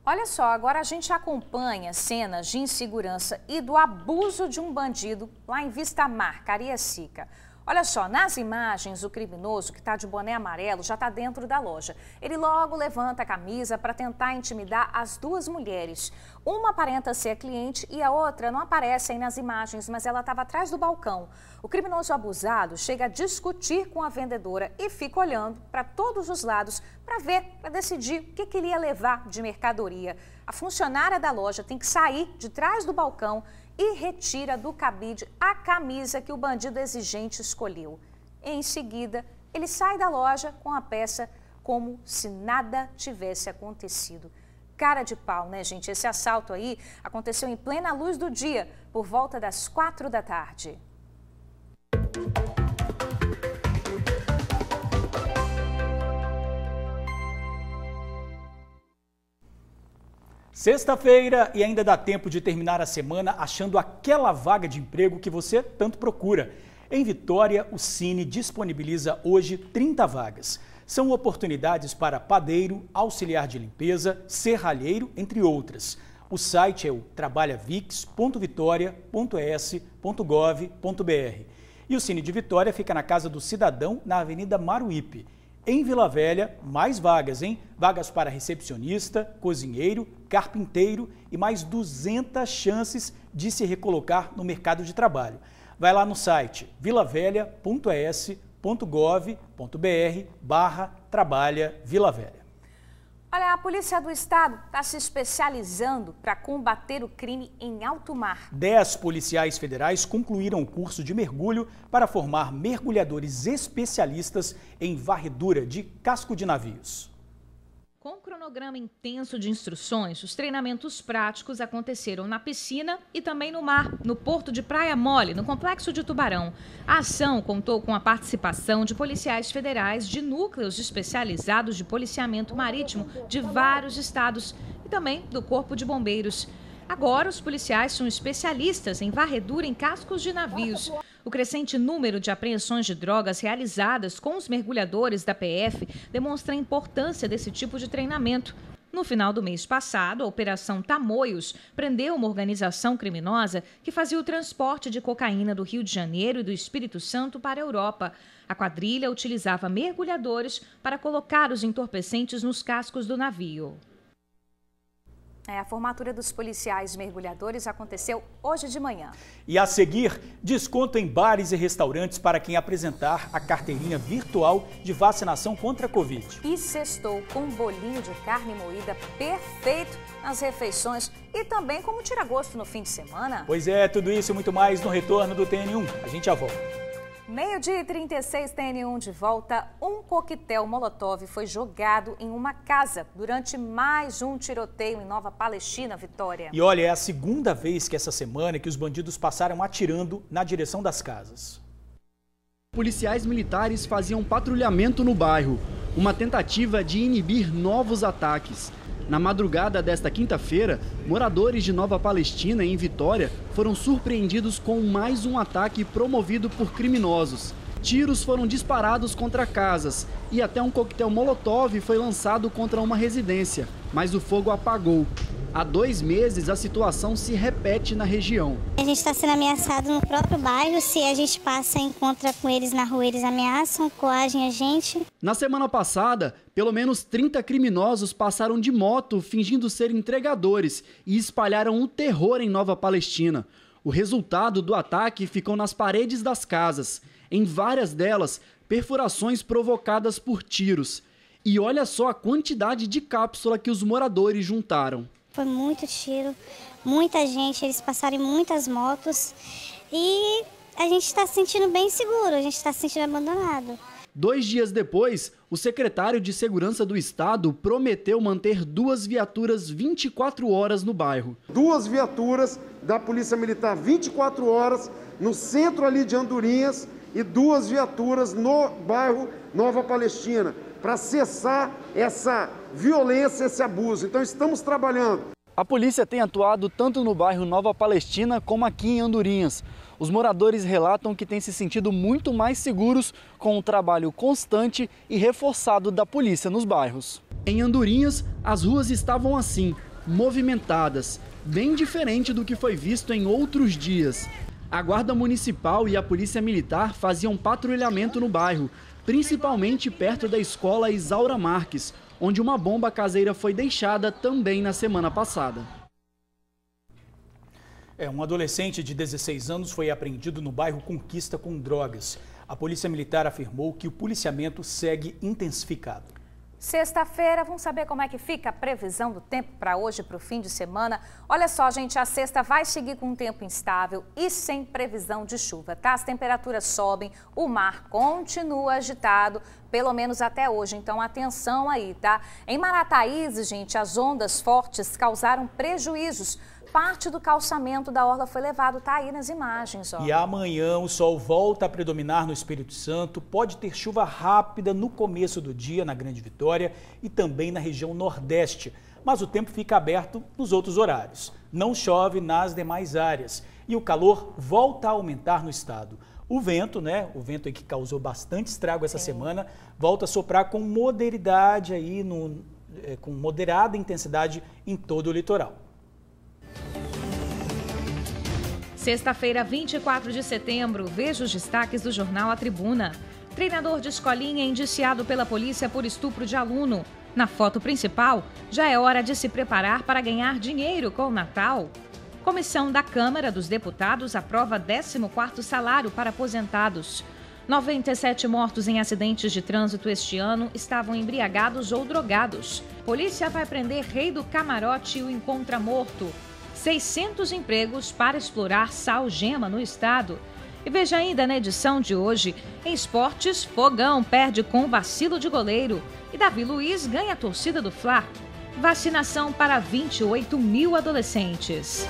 Olha só, agora a gente acompanha cenas de insegurança e do abuso de um bandido lá em Vistamar, Cariacica. Olha só, nas imagens, o criminoso que está de boné amarelo já está dentro da loja. Ele logo levanta a camisa para tentar intimidar as duas mulheres. Uma aparenta ser a cliente e a outra não aparece aí nas imagens, mas ela estava atrás do balcão. O criminoso abusado chega a discutir com a vendedora e fica olhando para todos os lados para decidir o que ele ia levar de mercadoria. A funcionária da loja tem que sair de trás do balcão e retira do cabide a camisa que o bandido exigente escolheu. Em seguida, ele sai da loja com a peça como se nada tivesse acontecido. Cara de pau, né, gente? Esse assalto aí aconteceu em plena luz do dia, por volta das 4 da tarde. Sexta-feira e ainda dá tempo de terminar a semana achando aquela vaga de emprego que você tanto procura. Em Vitória, o Cine disponibiliza hoje 30 vagas. São oportunidades para padeiro, auxiliar de limpeza, serralheiro, entre outras. O site é o trabalhavix.vitoria.es.gov.br. E o Cine de Vitória fica na Casa do Cidadão, na Avenida Maruípe. Em Vila Velha, mais vagas, hein? Vagas para recepcionista, cozinheiro, carpinteiro e mais 200 chances de se recolocar no mercado de trabalho. Vai lá no site vilavelha.es.gov.br/trabalha Vila Velha. Olha, a Polícia do Estado está se especializando para combater o crime em alto mar. 10 policiais federais concluíram o curso de mergulho para formar mergulhadores especialistas em varredura de casco de navios. Com um cronograma intenso de instruções, os treinamentos práticos aconteceram na piscina e também no mar, no porto de Praia Mole, no Complexo de Tubarão. A ação contou com a participação de policiais federais de núcleos especializados de policiamento marítimo de vários estados e também do Corpo de Bombeiros. Agora, os policiais são especialistas em varredura em cascos de navios. O crescente número de apreensões de drogas realizadas com os mergulhadores da PF demonstra a importância desse tipo de treinamento. No final do mês passado, a Operação Tamoios prendeu uma organização criminosa que fazia o transporte de cocaína do Rio de Janeiro e do Espírito Santo para a Europa. A quadrilha utilizava mergulhadores para colocar os entorpecentes nos cascos do navio. A formatura dos policiais mergulhadores aconteceu hoje de manhã. E a seguir, desconto em bares e restaurantes para quem apresentar a carteirinha virtual de vacinação contra a Covid. E sextou com um bolinho de carne moída perfeito nas refeições e também como tira-gosto no fim de semana. Pois é, tudo isso e muito mais no retorno do TN1. A gente já volta. 12h36, TN1 de volta. Um coquetel Molotov foi jogado em uma casa durante mais um tiroteio em Nova Palestina, Vitória. E olha, é a segunda vez que essa semana que os bandidos passaram atirando na direção das casas. Policiais militares faziam patrulhamento no bairro, uma tentativa de inibir novos ataques. Na madrugada desta quinta-feira, moradores de Nova Palestina, em Vitória, foram surpreendidos com mais um ataque promovido por criminosos. Tiros foram disparados contra casas e até um coquetel Molotov foi lançado contra uma residência, mas o fogo apagou. Há 2 meses, a situação se repete na região. A gente está sendo ameaçado no próprio bairro. Se a gente passa e encontra com eles na rua, eles ameaçam, coagem a gente. Na semana passada, pelo menos 30 criminosos passaram de moto fingindo ser entregadores e espalharam o terror em Nova Palestina. O resultado do ataque ficou nas paredes das casas. Em várias delas, perfurações provocadas por tiros. E olha só a quantidade de cápsula que os moradores juntaram. Foi muito tiro, muita gente, eles passaram em muitas motos e a gente está se sentindo bem seguro, a gente está se sentindo abandonado. 2 dias depois, o secretário de Segurança do Estado prometeu manter 2 viaturas 24 horas no bairro. 2 viaturas da Polícia Militar 24 horas no centro ali de Andorinhas e 2 viaturas no bairro Nova Palestina, para cessar essa violência, esse abuso. Então estamos trabalhando. A polícia tem atuado tanto no bairro Nova Palestina como aqui em Andorinhas. Os moradores relatam que têm se sentido muito mais seguros com o trabalho constante e reforçado da polícia nos bairros. Em Andorinhas, as ruas estavam assim, movimentadas, bem diferente do que foi visto em outros dias. A Guarda Municipal e a Polícia Militar faziam patrulhamento no bairro, principalmente perto da escola Isaura Marques, onde uma bomba caseira foi deixada também na semana passada. Um adolescente de 16 anos foi apreendido no bairro Conquista com drogas. A Polícia Militar afirmou que o policiamento segue intensificado. Sexta-feira, vamos saber como é que fica a previsão do tempo para hoje, para o fim de semana. Olha só, gente, a sexta vai seguir com um tempo instável e sem previsão de chuva, tá? As temperaturas sobem, o mar continua agitado, pelo menos até hoje, então atenção aí, tá? Em Marataízes, gente, as ondas fortes causaram prejuízos. Parte do calçamento da orla foi levado, tá aí nas imagens, ó. E amanhã o sol volta a predominar no Espírito Santo, pode ter chuva rápida no começo do dia na Grande Vitória e também na região Nordeste, mas o tempo fica aberto nos outros horários. Não chove nas demais áreas e o calor volta a aumentar no estado. O vento, o vento aí que causou bastante estrago essa semana, volta a soprar com moderidade aí, com moderada intensidade em todo o litoral. Sexta-feira, 24 de setembro, veja os destaques do jornal A Tribuna. Treinador de escolinha indiciado pela polícia por estupro de aluno. Na foto principal, já é hora de se preparar para ganhar dinheiro com o Natal. Comissão da Câmara dos Deputados aprova 14º salário para aposentados. 97 mortos em acidentes de trânsito este ano estavam embriagados ou drogados. Polícia vai prender rei do camarote e o encontra morto. 600 empregos para explorar sal-gema no estado. E veja ainda na edição de hoje, em esportes, Fogão perde com vacilo de goleiro e Davi Luiz ganha a torcida do Fla. Vacinação para 28 mil adolescentes.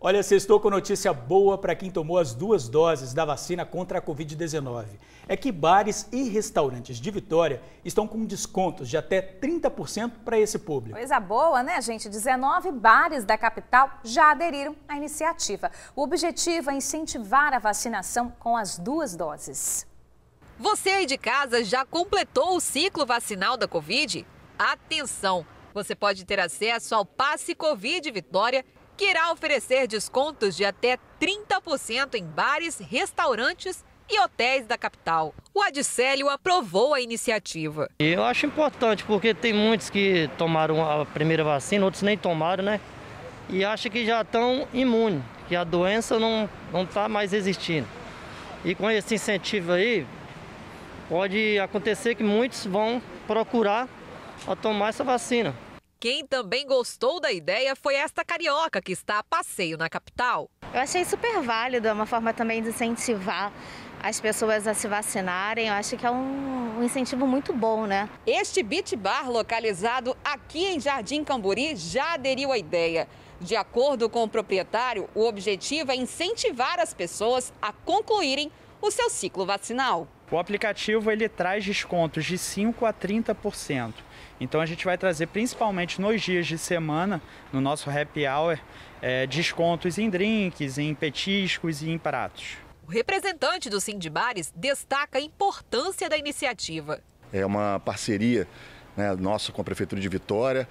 Olha, sextou com notícia boa para quem tomou as 2 doses da vacina contra a Covid-19. É que bares e restaurantes de Vitória estão com descontos de até 30% para esse público. Coisa boa, né, gente? 19 bares da capital já aderiram à iniciativa. O objetivo é incentivar a vacinação com as 2 doses. Você aí de casa já completou o ciclo vacinal da Covid? Atenção! Você pode ter acesso ao Passe Covid Vitória, que irá oferecer descontos de até 30% em bares, restaurantes e hotéis da capital. O Adicélio aprovou a iniciativa. Eu acho importante, porque tem muitos que tomaram a primeira vacina, outros nem tomaram, né? E acham que já estão imunes, que a doença não está mais existindo. E com esse incentivo aí, pode acontecer que muitos vão procurar a tomar essa vacina. Quem também gostou da ideia foi esta carioca que está a passeio na capital. Eu achei super válido, é uma forma também de incentivar as pessoas a se vacinarem. Eu acho que é um incentivo muito bom, né? Este beach bar, localizado aqui em Jardim Camburi, já aderiu à ideia. De acordo com o proprietário, o objetivo é incentivar as pessoas a concluírem o seu ciclo vacinal. O aplicativo ele traz descontos de 5% a 30%. Então a gente vai trazer principalmente nos dias de semana, no nosso happy hour, descontos em drinks, em petiscos e em pratos. O representante do Sindibares destaca a importância da iniciativa. É uma parceria nossa com a Prefeitura de Vitória,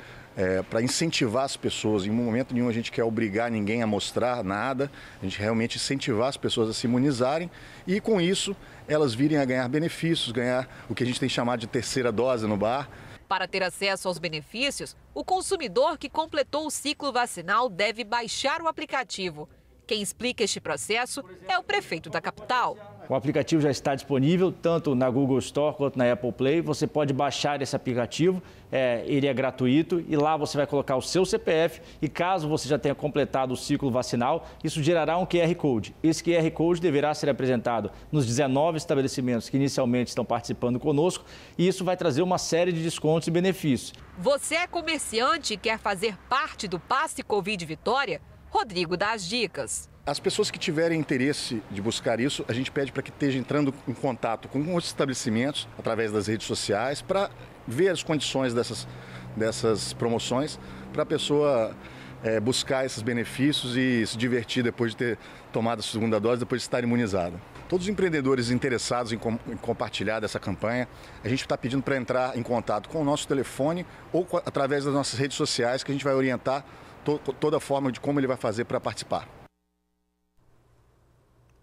para incentivar as pessoas. Em momento nenhum a gente quer obrigar ninguém a mostrar nada, a gente realmente incentivar as pessoas a se imunizarem e com isso elas virem a ganhar benefícios, ganhar o que a gente tem chamado de terceira dose no bar. Para ter acesso aos benefícios, o consumidor que completou o ciclo vacinal deve baixar o aplicativo. Quem explica este processo é o prefeito da capital. O aplicativo já está disponível tanto na Google Store quanto na Apple Play. Você pode baixar esse aplicativo, ele é gratuito e lá você vai colocar o seu CPF e caso você já tenha completado o ciclo vacinal, isso gerará um QR Code. Esse QR Code deverá ser apresentado nos 19 estabelecimentos que inicialmente estão participando conosco e isso vai trazer uma série de descontos e benefícios. Você é comerciante e quer fazer parte do Passe Covid Vitória? Rodrigo dá as dicas. As pessoas que tiverem interesse de buscar isso, a gente pede para que esteja entrando em contato com os estabelecimentos através das redes sociais para ver as condições dessas promoções, para a pessoa buscar esses benefícios e se divertir depois de ter tomado a segunda dose, depois de estar imunizado. Todos os empreendedores interessados em compartilhar dessa campanha, a gente está pedindo para entrar em contato com o nosso telefone ou através das nossas redes sociais, que a gente vai orientar toda a forma de como ele vai fazer para participar.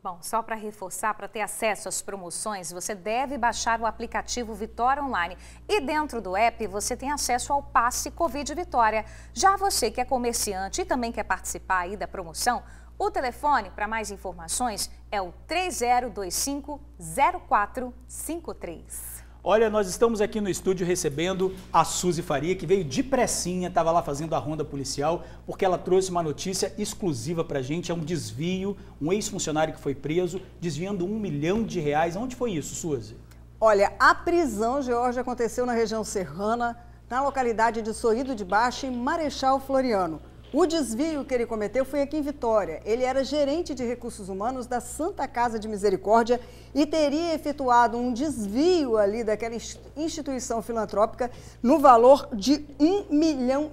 Bom, só para reforçar, para ter acesso às promoções, você deve baixar o aplicativo Vitória Online. E dentro do app você tem acesso ao Passe Covid Vitória. Já você que é comerciante e também quer participar aí da promoção, o telefone para mais informações é o 3025-0453. Olha, nós estamos aqui no estúdio recebendo a Suzy Faria, que veio de pressinha, estava lá fazendo a ronda policial, porque ela trouxe uma notícia exclusiva para a gente, é um desvio, um ex-funcionário que foi preso, desviando R$1 milhão. Onde foi isso, Suzy? Olha, a prisão, Georgia, aconteceu na região serrana, na localidade de Sorrido de Baixo, em Marechal Floriano. O desvio que ele cometeu foi aqui em Vitória. Ele era gerente de recursos humanos da Santa Casa de Misericórdia e teria efetuado um desvio ali daquela instituição filantrópica no valor de R$1 milhão.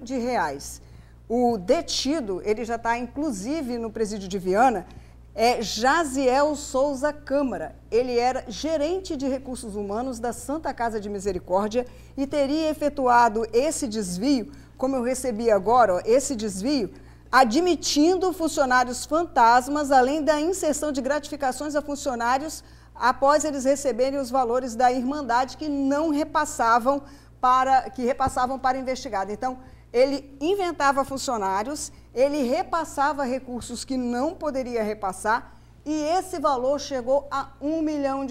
O detido, ele já está inclusive no presídio de Viana, é Jaziel Souza Câmara. Ele era gerente de recursos humanos da Santa Casa de Misericórdia e teria efetuado esse desvio, como eu recebi agora, ó, esse desvio, admitindo funcionários fantasmas, além da inserção de gratificações a funcionários após eles receberem os valores da Irmandade que repassavam para investigado. Então, ele inventava funcionários, ele repassava recursos que não poderia repassar e esse valor chegou a R$1 milhão.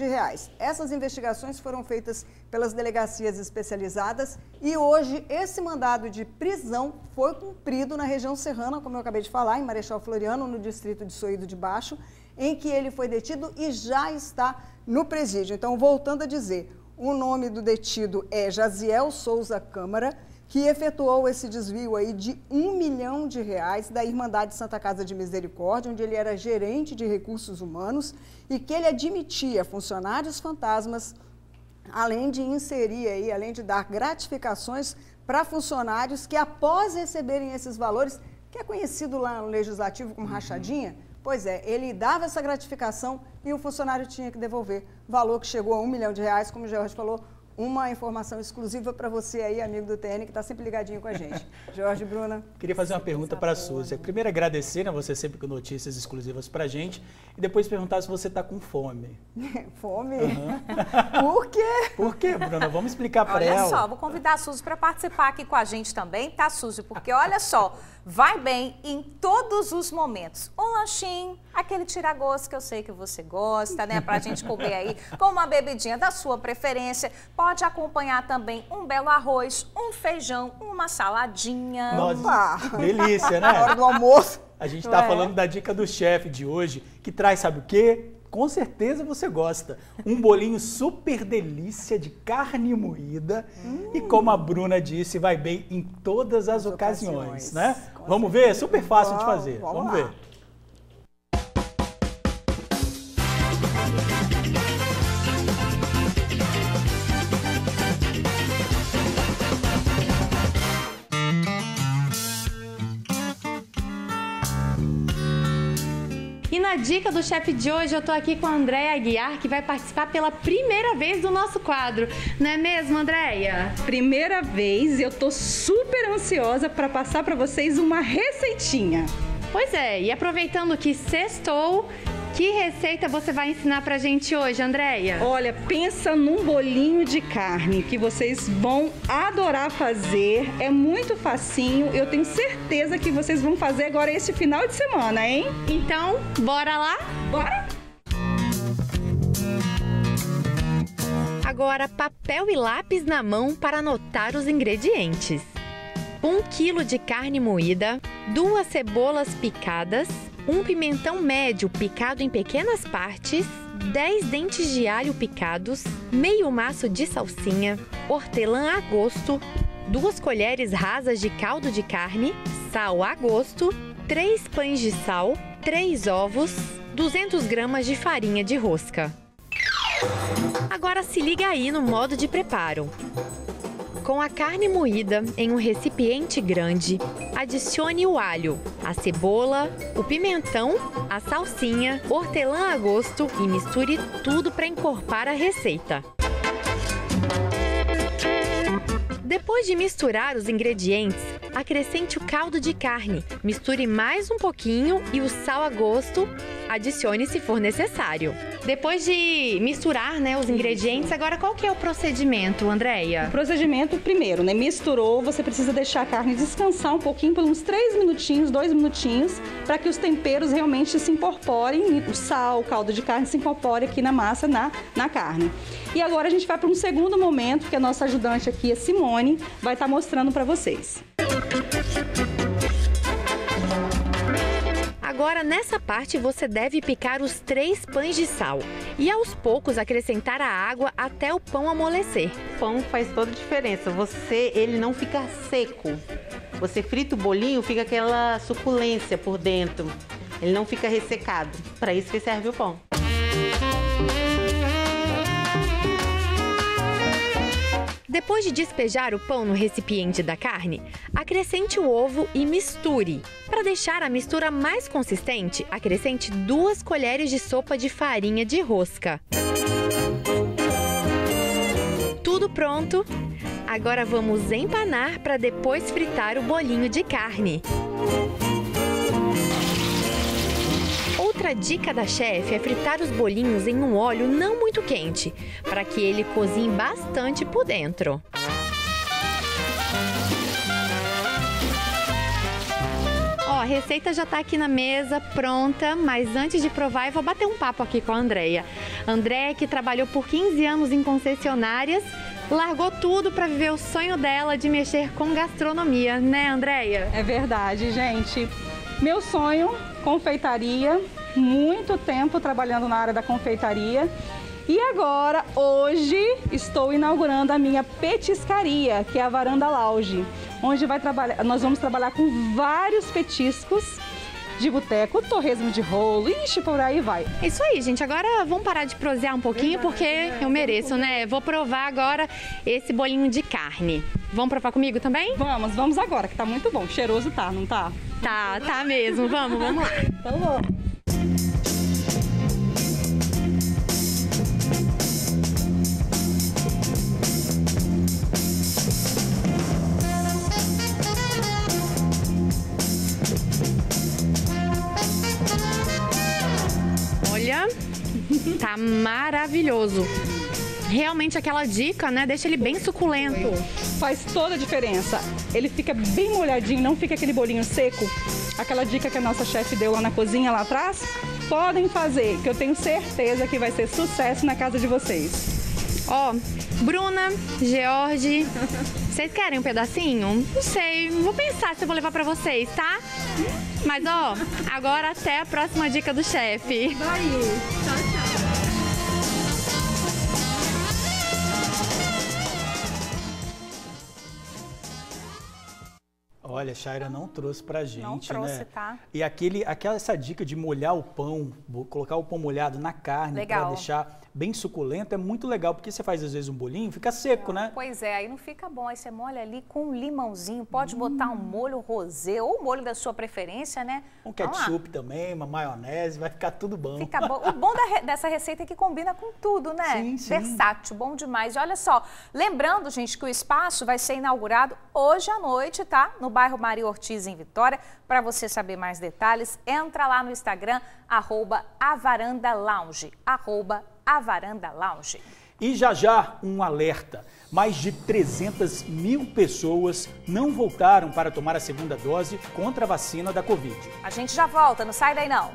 Essas investigações foram feitas pelas delegacias especializadas e hoje esse mandado de prisão foi cumprido na região serrana, como eu acabei de falar, em Marechal Floriano, no distrito de Sorrido de Baixo, em que ele foi detido e já está no presídio. Então, voltando a dizer, o nome do detido é Jaziel Souza Câmara, que efetuou esse desvio aí de R$1 milhão da Irmandade Santa Casa de Misericórdia, onde ele era gerente de recursos humanos e que ele admitia funcionários fantasmas, além de inserir aí, além de dar gratificações para funcionários que após receberem esses valores, que é conhecido lá no Legislativo como rachadinha, pois é, ele dava essa gratificação e o funcionário tinha que devolver, valor que chegou a R$1 milhão, como o Jorge falou. Uma informação exclusiva para você aí, amigo do TN, que está sempre ligadinho com a gente. Jorge, Bruna. Queria fazer uma pergunta para a Suzy. Primeiro, agradecer, né, você sempre com notícias exclusivas para a gente. E depois perguntar se você está com fome. Fome? Uhum. Por quê? Por quê, Bruna? Vamos explicar para ela. Olha só, vou convidar a Suzy para participar aqui com a gente também, tá, Suzy? Porque olha só, vai bem em todos os momentos. Um lanchinho, aquele tira-gosto que eu sei que você gosta, né? Pra gente comer aí com uma bebidinha da sua preferência. Pode acompanhar também um belo arroz, um feijão, uma saladinha. Nossa, delícia, né? Na hora do almoço. A gente tá falando da dica do chefe de hoje, que traz, sabe o quê? Com certeza você gosta. Um bolinho super delícia de carne moída. E como a Bruna disse, vai bem em todas as ocasiões, né? Vamos ver? É super fácil de fazer. Vamos ver. E na dica do chefe de hoje, eu tô aqui com a Andréia Aguiar, que vai participar pela primeira vez do nosso quadro. Não é mesmo, Andréia? Primeira vez, eu tô super ansiosa para passar para vocês uma receitinha. Pois é, e aproveitando que sextou, que receita você vai ensinar pra gente hoje, Andréia? Olha, pensa num bolinho de carne que vocês vão adorar fazer. É muito facinho, eu tenho certeza que vocês vão fazer agora esse final de semana, hein? Então, bora lá? Bora! Agora, papel e lápis na mão para anotar os ingredientes. 1 quilo de carne moída, 2 cebolas picadas, 1 pimentão médio picado em pequenas partes, 10 dentes de alho picados, meio maço de salsinha, hortelã a gosto, 2 colheres rasas de caldo de carne, sal a gosto, 3 pães de sal, 3 ovos, 200 gramas de farinha de rosca. Agora se liga aí no modo de preparo. Com a carne moída em um recipiente grande, adicione o alho, a cebola, o pimentão, a salsinha, hortelã a gosto e misture tudo para encorpar a receita. Depois de misturar os ingredientes, acrescente o caldo de carne, misture mais um pouquinho e o sal a gosto, adicione se for necessário. Depois de misturar, né, os ingredientes, agora qual que é o procedimento, Andréia? O procedimento, primeiro, né, misturou, você precisa deixar a carne descansar um pouquinho por uns 3 minutinhos, 2 minutinhos, para que os temperos realmente se incorporem, o sal, o caldo de carne se incorpore aqui na massa, na carne. E agora a gente vai para um segundo momento, que a nossa ajudante aqui, a Simone, vai estar mostrando para vocês. Agora, nessa parte, você deve picar os 3 pães de sal e, aos poucos, acrescentar a água até o pão amolecer. O pão faz toda a diferença. Ele não fica seco. Você frita o bolinho, fica aquela suculência por dentro. Ele não fica ressecado. Para isso que serve o pão. Depois de despejar o pão no recipiente da carne, acrescente o ovo e misture. Para deixar a mistura mais consistente, acrescente 2 colheres de sopa de farinha de rosca. Tudo pronto? Agora vamos empanar para depois fritar o bolinho de carne. Outra dica da chefe é fritar os bolinhos em um óleo não muito quente, para que ele cozinhe bastante por dentro. Ó, a receita já está aqui na mesa, pronta, mas antes de provar eu vou bater um papo aqui com a Andréia. Andréia, que trabalhou por 15 anos em concessionárias, largou tudo para viver o sonho dela de mexer com gastronomia, né, Andréia? É verdade, gente. Meu sonho, confeitaria, muito tempo trabalhando na área da confeitaria. E agora, hoje, estou inaugurando a minha petiscaria, que é a Varanda Lounge, onde nós vamos trabalhar com vários petiscos de boteco, torresmo de rolo, ixi, por aí vai. Isso aí, gente. Agora vamos parar de prosear um pouquinho, porque eu mereço, né? Vou provar agora esse bolinho de carne. Vamos provar comigo também? Vamos agora, que tá muito bom. Cheiroso tá, não tá? Tá mesmo. Vamos lá. Então vamos. Olha, tá maravilhoso. Realmente aquela dica, né? Deixa ele bem suculento. Faz toda a diferença. Ele fica bem molhadinho, não fica aquele bolinho seco. Aquela dica que a nossa chefe deu lá na cozinha, lá atrás. Podem fazer, que eu tenho certeza que vai ser sucesso na casa de vocês. Ó, Bruna, George, vocês querem um pedacinho? Não sei, vou pensar se eu vou levar pra vocês, tá? Mas ó, agora até a próxima dica do chefe. Vai, tchau, tchau. Olha, a Shaira não trouxe pra gente, não trouxe, né? Tá? E essa dica de molhar o pão, colocar o pão molhado na carne para deixar bem suculento, é muito legal, porque você faz às vezes um bolinho, fica seco, né? Pois é, aí não fica bom, aí você molha ali com um limãozinho, pode botar um molho rosé ou o molho da sua preferência, né? Um ketchup também, uma maionese, vai ficar tudo bom. Fica bom. O bom dessa receita é que combina com tudo, né? Sim, sim. Versátil, bom demais. E olha só, lembrando, gente, que o espaço vai ser inaugurado hoje à noite, tá? No bairro Maria Ortiz, em Vitória. Para você saber mais detalhes, entra lá no Instagram, @avarandalounge, @avarandalounge. E já um alerta, mais de 300 mil pessoas não voltaram para tomar a segunda dose contra a vacina da Covid. A gente já volta, não sai daí não.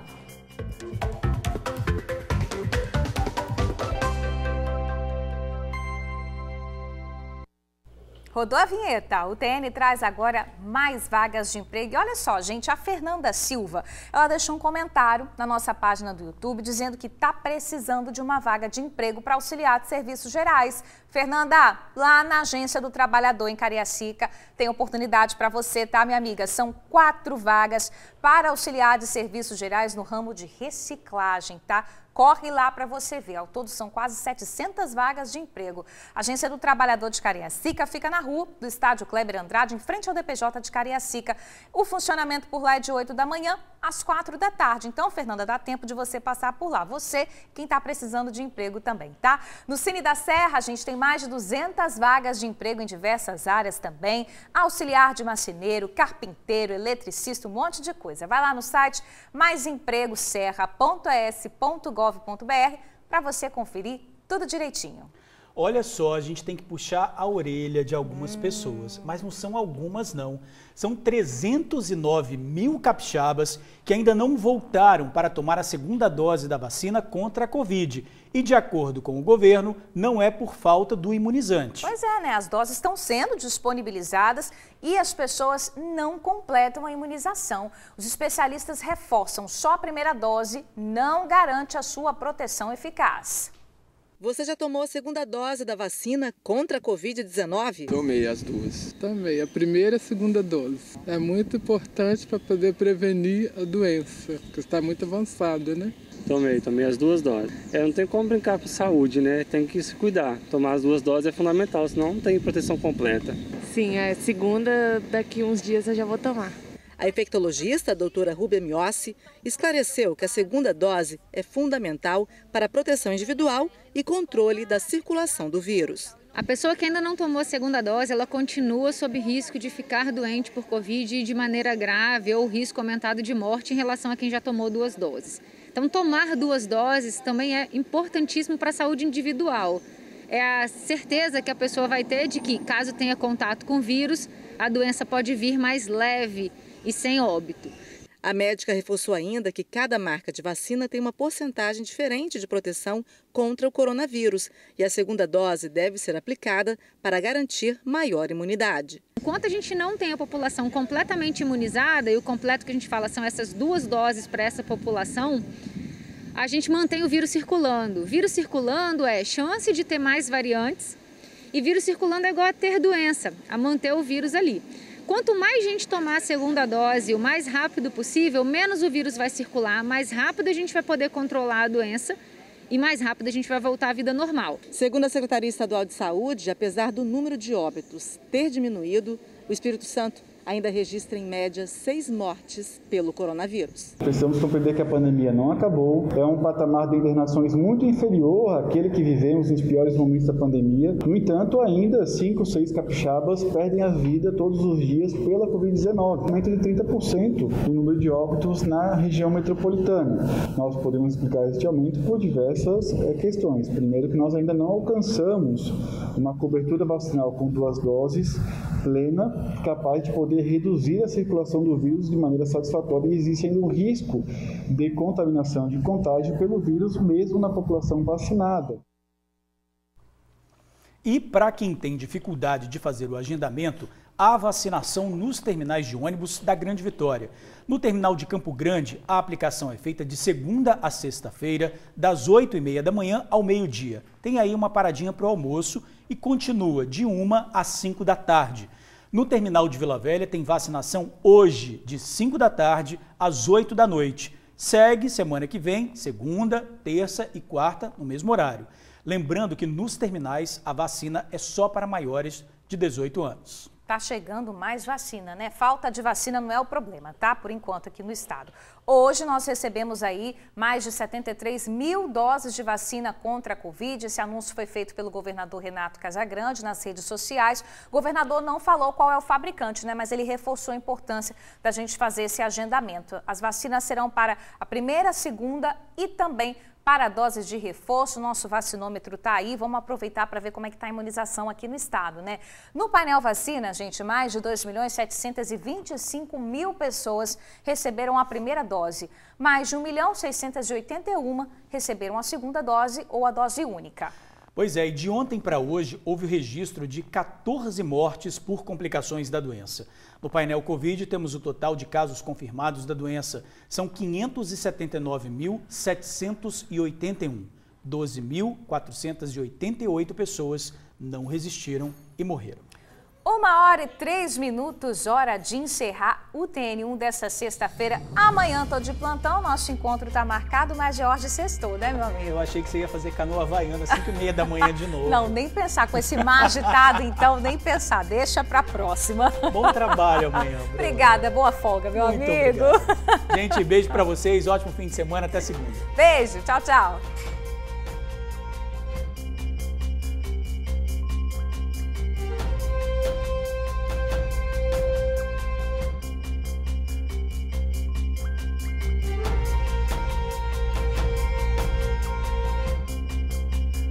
Rodou a vinheta, o TN traz agora mais vagas de emprego. E olha só, gente, a Fernanda Silva, ela deixou um comentário na nossa página do YouTube dizendo que está precisando de uma vaga de emprego para auxiliar de serviços gerais. Fernanda, lá na Agência do Trabalhador em Cariacica, tem oportunidade para você, tá, minha amiga? São 4 vagas para auxiliar de serviços gerais no ramo de reciclagem, tá? Corre lá para você ver. Ao todo são quase 700 vagas de emprego. A Agência do Trabalhador de Cariacica fica na rua do Estádio Kleber Andrade, em frente ao DPJ de Cariacica. O funcionamento por lá é de 8 da manhã às 4 da tarde. Então, Fernanda, dá tempo de você passar por lá. Você, quem está precisando de emprego também, tá? No Cine da Serra, a gente tem mais de 200 vagas de emprego em diversas áreas também. Auxiliar de marceneiro, carpinteiro, eletricista, um monte de coisa. Vai lá no site maisempregoserra.es.gov.br para você conferir tudo direitinho. Olha só, a gente tem que puxar a orelha de algumas pessoas, mas não são algumas não. São 309 mil capixabas que ainda não voltaram para tomar a segunda dose da vacina contra a Covid. E de acordo com o governo, não é por falta do imunizante. Pois é, né? As doses estão sendo disponibilizadas e as pessoas não completam a imunização. Os especialistas reforçam, só a primeira dose não garante a sua proteção eficaz. Você já tomou a segunda dose da vacina contra a Covid-19? Tomei as duas. Tomei a primeira e a segunda dose. É muito importante para poder prevenir a doença, porque está muito avançada, né? Tomei as duas doses. Não tem como brincar com saúde, né? Tem que se cuidar. Tomar as duas doses é fundamental, senão não tem proteção completa. Sim, a segunda, daqui uns dias eu já vou tomar. A infectologista, a doutora Rúbia Miossi, esclareceu que a segunda dose é fundamental para a proteção individual e controle da circulação do vírus. A pessoa que ainda não tomou a segunda dose, ela continua sob risco de ficar doente por Covid de maneira grave ou risco aumentado de morte em relação a quem já tomou duas doses. Então, tomar duas doses também é importantíssimo para a saúde individual. É a certeza que a pessoa vai ter de que, caso tenha contato com o vírus, a doença pode vir mais leve e sem óbito. A médica reforçou ainda que cada marca de vacina tem uma porcentagem diferente de proteção contra o coronavírus e a segunda dose deve ser aplicada para garantir maior imunidade. Enquanto a gente não tem a população completamente imunizada, e o completo que a gente fala são essas duas doses para essa população, a gente mantém o vírus circulando. Vírus circulando é chance de ter mais variantes e vírus circulando é igual a ter doença, a manter o vírus ali. Quanto mais gente tomar a segunda dose o mais rápido possível, menos o vírus vai circular, mais rápido a gente vai poder controlar a doença e mais rápido a gente vai voltar à vida normal. Segundo a Secretaria Estadual de Saúde, apesar do número de óbitos ter diminuído, o Espírito Santo ainda registra em média 6 mortes pelo coronavírus. Precisamos compreender que a pandemia não acabou, é um patamar de internações muito inferior àquele que vivemos nos piores momentos da pandemia. No entanto, ainda 5 ou 6 capixabas perdem a vida todos os dias pela Covid-19, aumento de 30% no número de óbitos na região metropolitana. Nós podemos explicar este aumento por diversas questões. Primeiro, que nós ainda não alcançamos uma cobertura vacinal com 2 doses plena, capaz de poder reduzir a circulação do vírus de maneira satisfatória e existe ainda um risco de contaminação, de contágio pelo vírus, mesmo na população vacinada. E para quem tem dificuldade de fazer o agendamento, há vacinação nos terminais de ônibus da Grande Vitória. No terminal de Campo Grande, a aplicação é feita de segunda a sexta-feira, das 8h30 da manhã ao meio-dia. Tem aí uma paradinha para o almoço e continua de 1 às 5 da tarde. No terminal de Vila Velha tem vacinação hoje, de 5 da tarde às 8 da noite. Segue semana que vem, segunda, terça e quarta, no mesmo horário. Lembrando que nos terminais a vacina é só para maiores de 18 anos. Tá chegando mais vacina, né? Falta de vacina não é o problema, tá? Por enquanto aqui no estado. Hoje nós recebemos aí mais de 73 mil doses de vacina contra a Covid. Esse anúncio foi feito pelo governador Renato Casagrande nas redes sociais. O governador não falou qual é o fabricante, né? Mas ele reforçou a importância da gente fazer esse agendamento. As vacinas serão para a primeira, segunda e também para doses de reforço. Nosso vacinômetro está aí, vamos aproveitar para ver como é que está a imunização aqui no estado, né? No painel vacina, gente, mais de 2.725.000 pessoas receberam a primeira dose. Mais de 1.681.000 receberam a segunda dose ou a dose única. Pois é, e de ontem para hoje houve o registro de 14 mortes por complicações da doença. No painel Covid temos o total de casos confirmados da doença. São 579.781. 12.488 pessoas não resistiram e morreram. 1h03, hora de encerrar o TN1 dessa sexta-feira. Amanhã tô de plantão, nosso encontro está marcado, mas Jorge sextou, né, meu amigo? Eu achei que você ia fazer canoa havaiana às 5h30 da manhã de novo. Não, nem pensar com esse mar agitado, então, nem pensar. Deixa pra próxima. Bom trabalho amanhã, Bruna. Obrigada, boa folga, meu amigo. Obrigado. Gente, beijo pra vocês, ótimo fim de semana, até segunda. Beijo, tchau, tchau.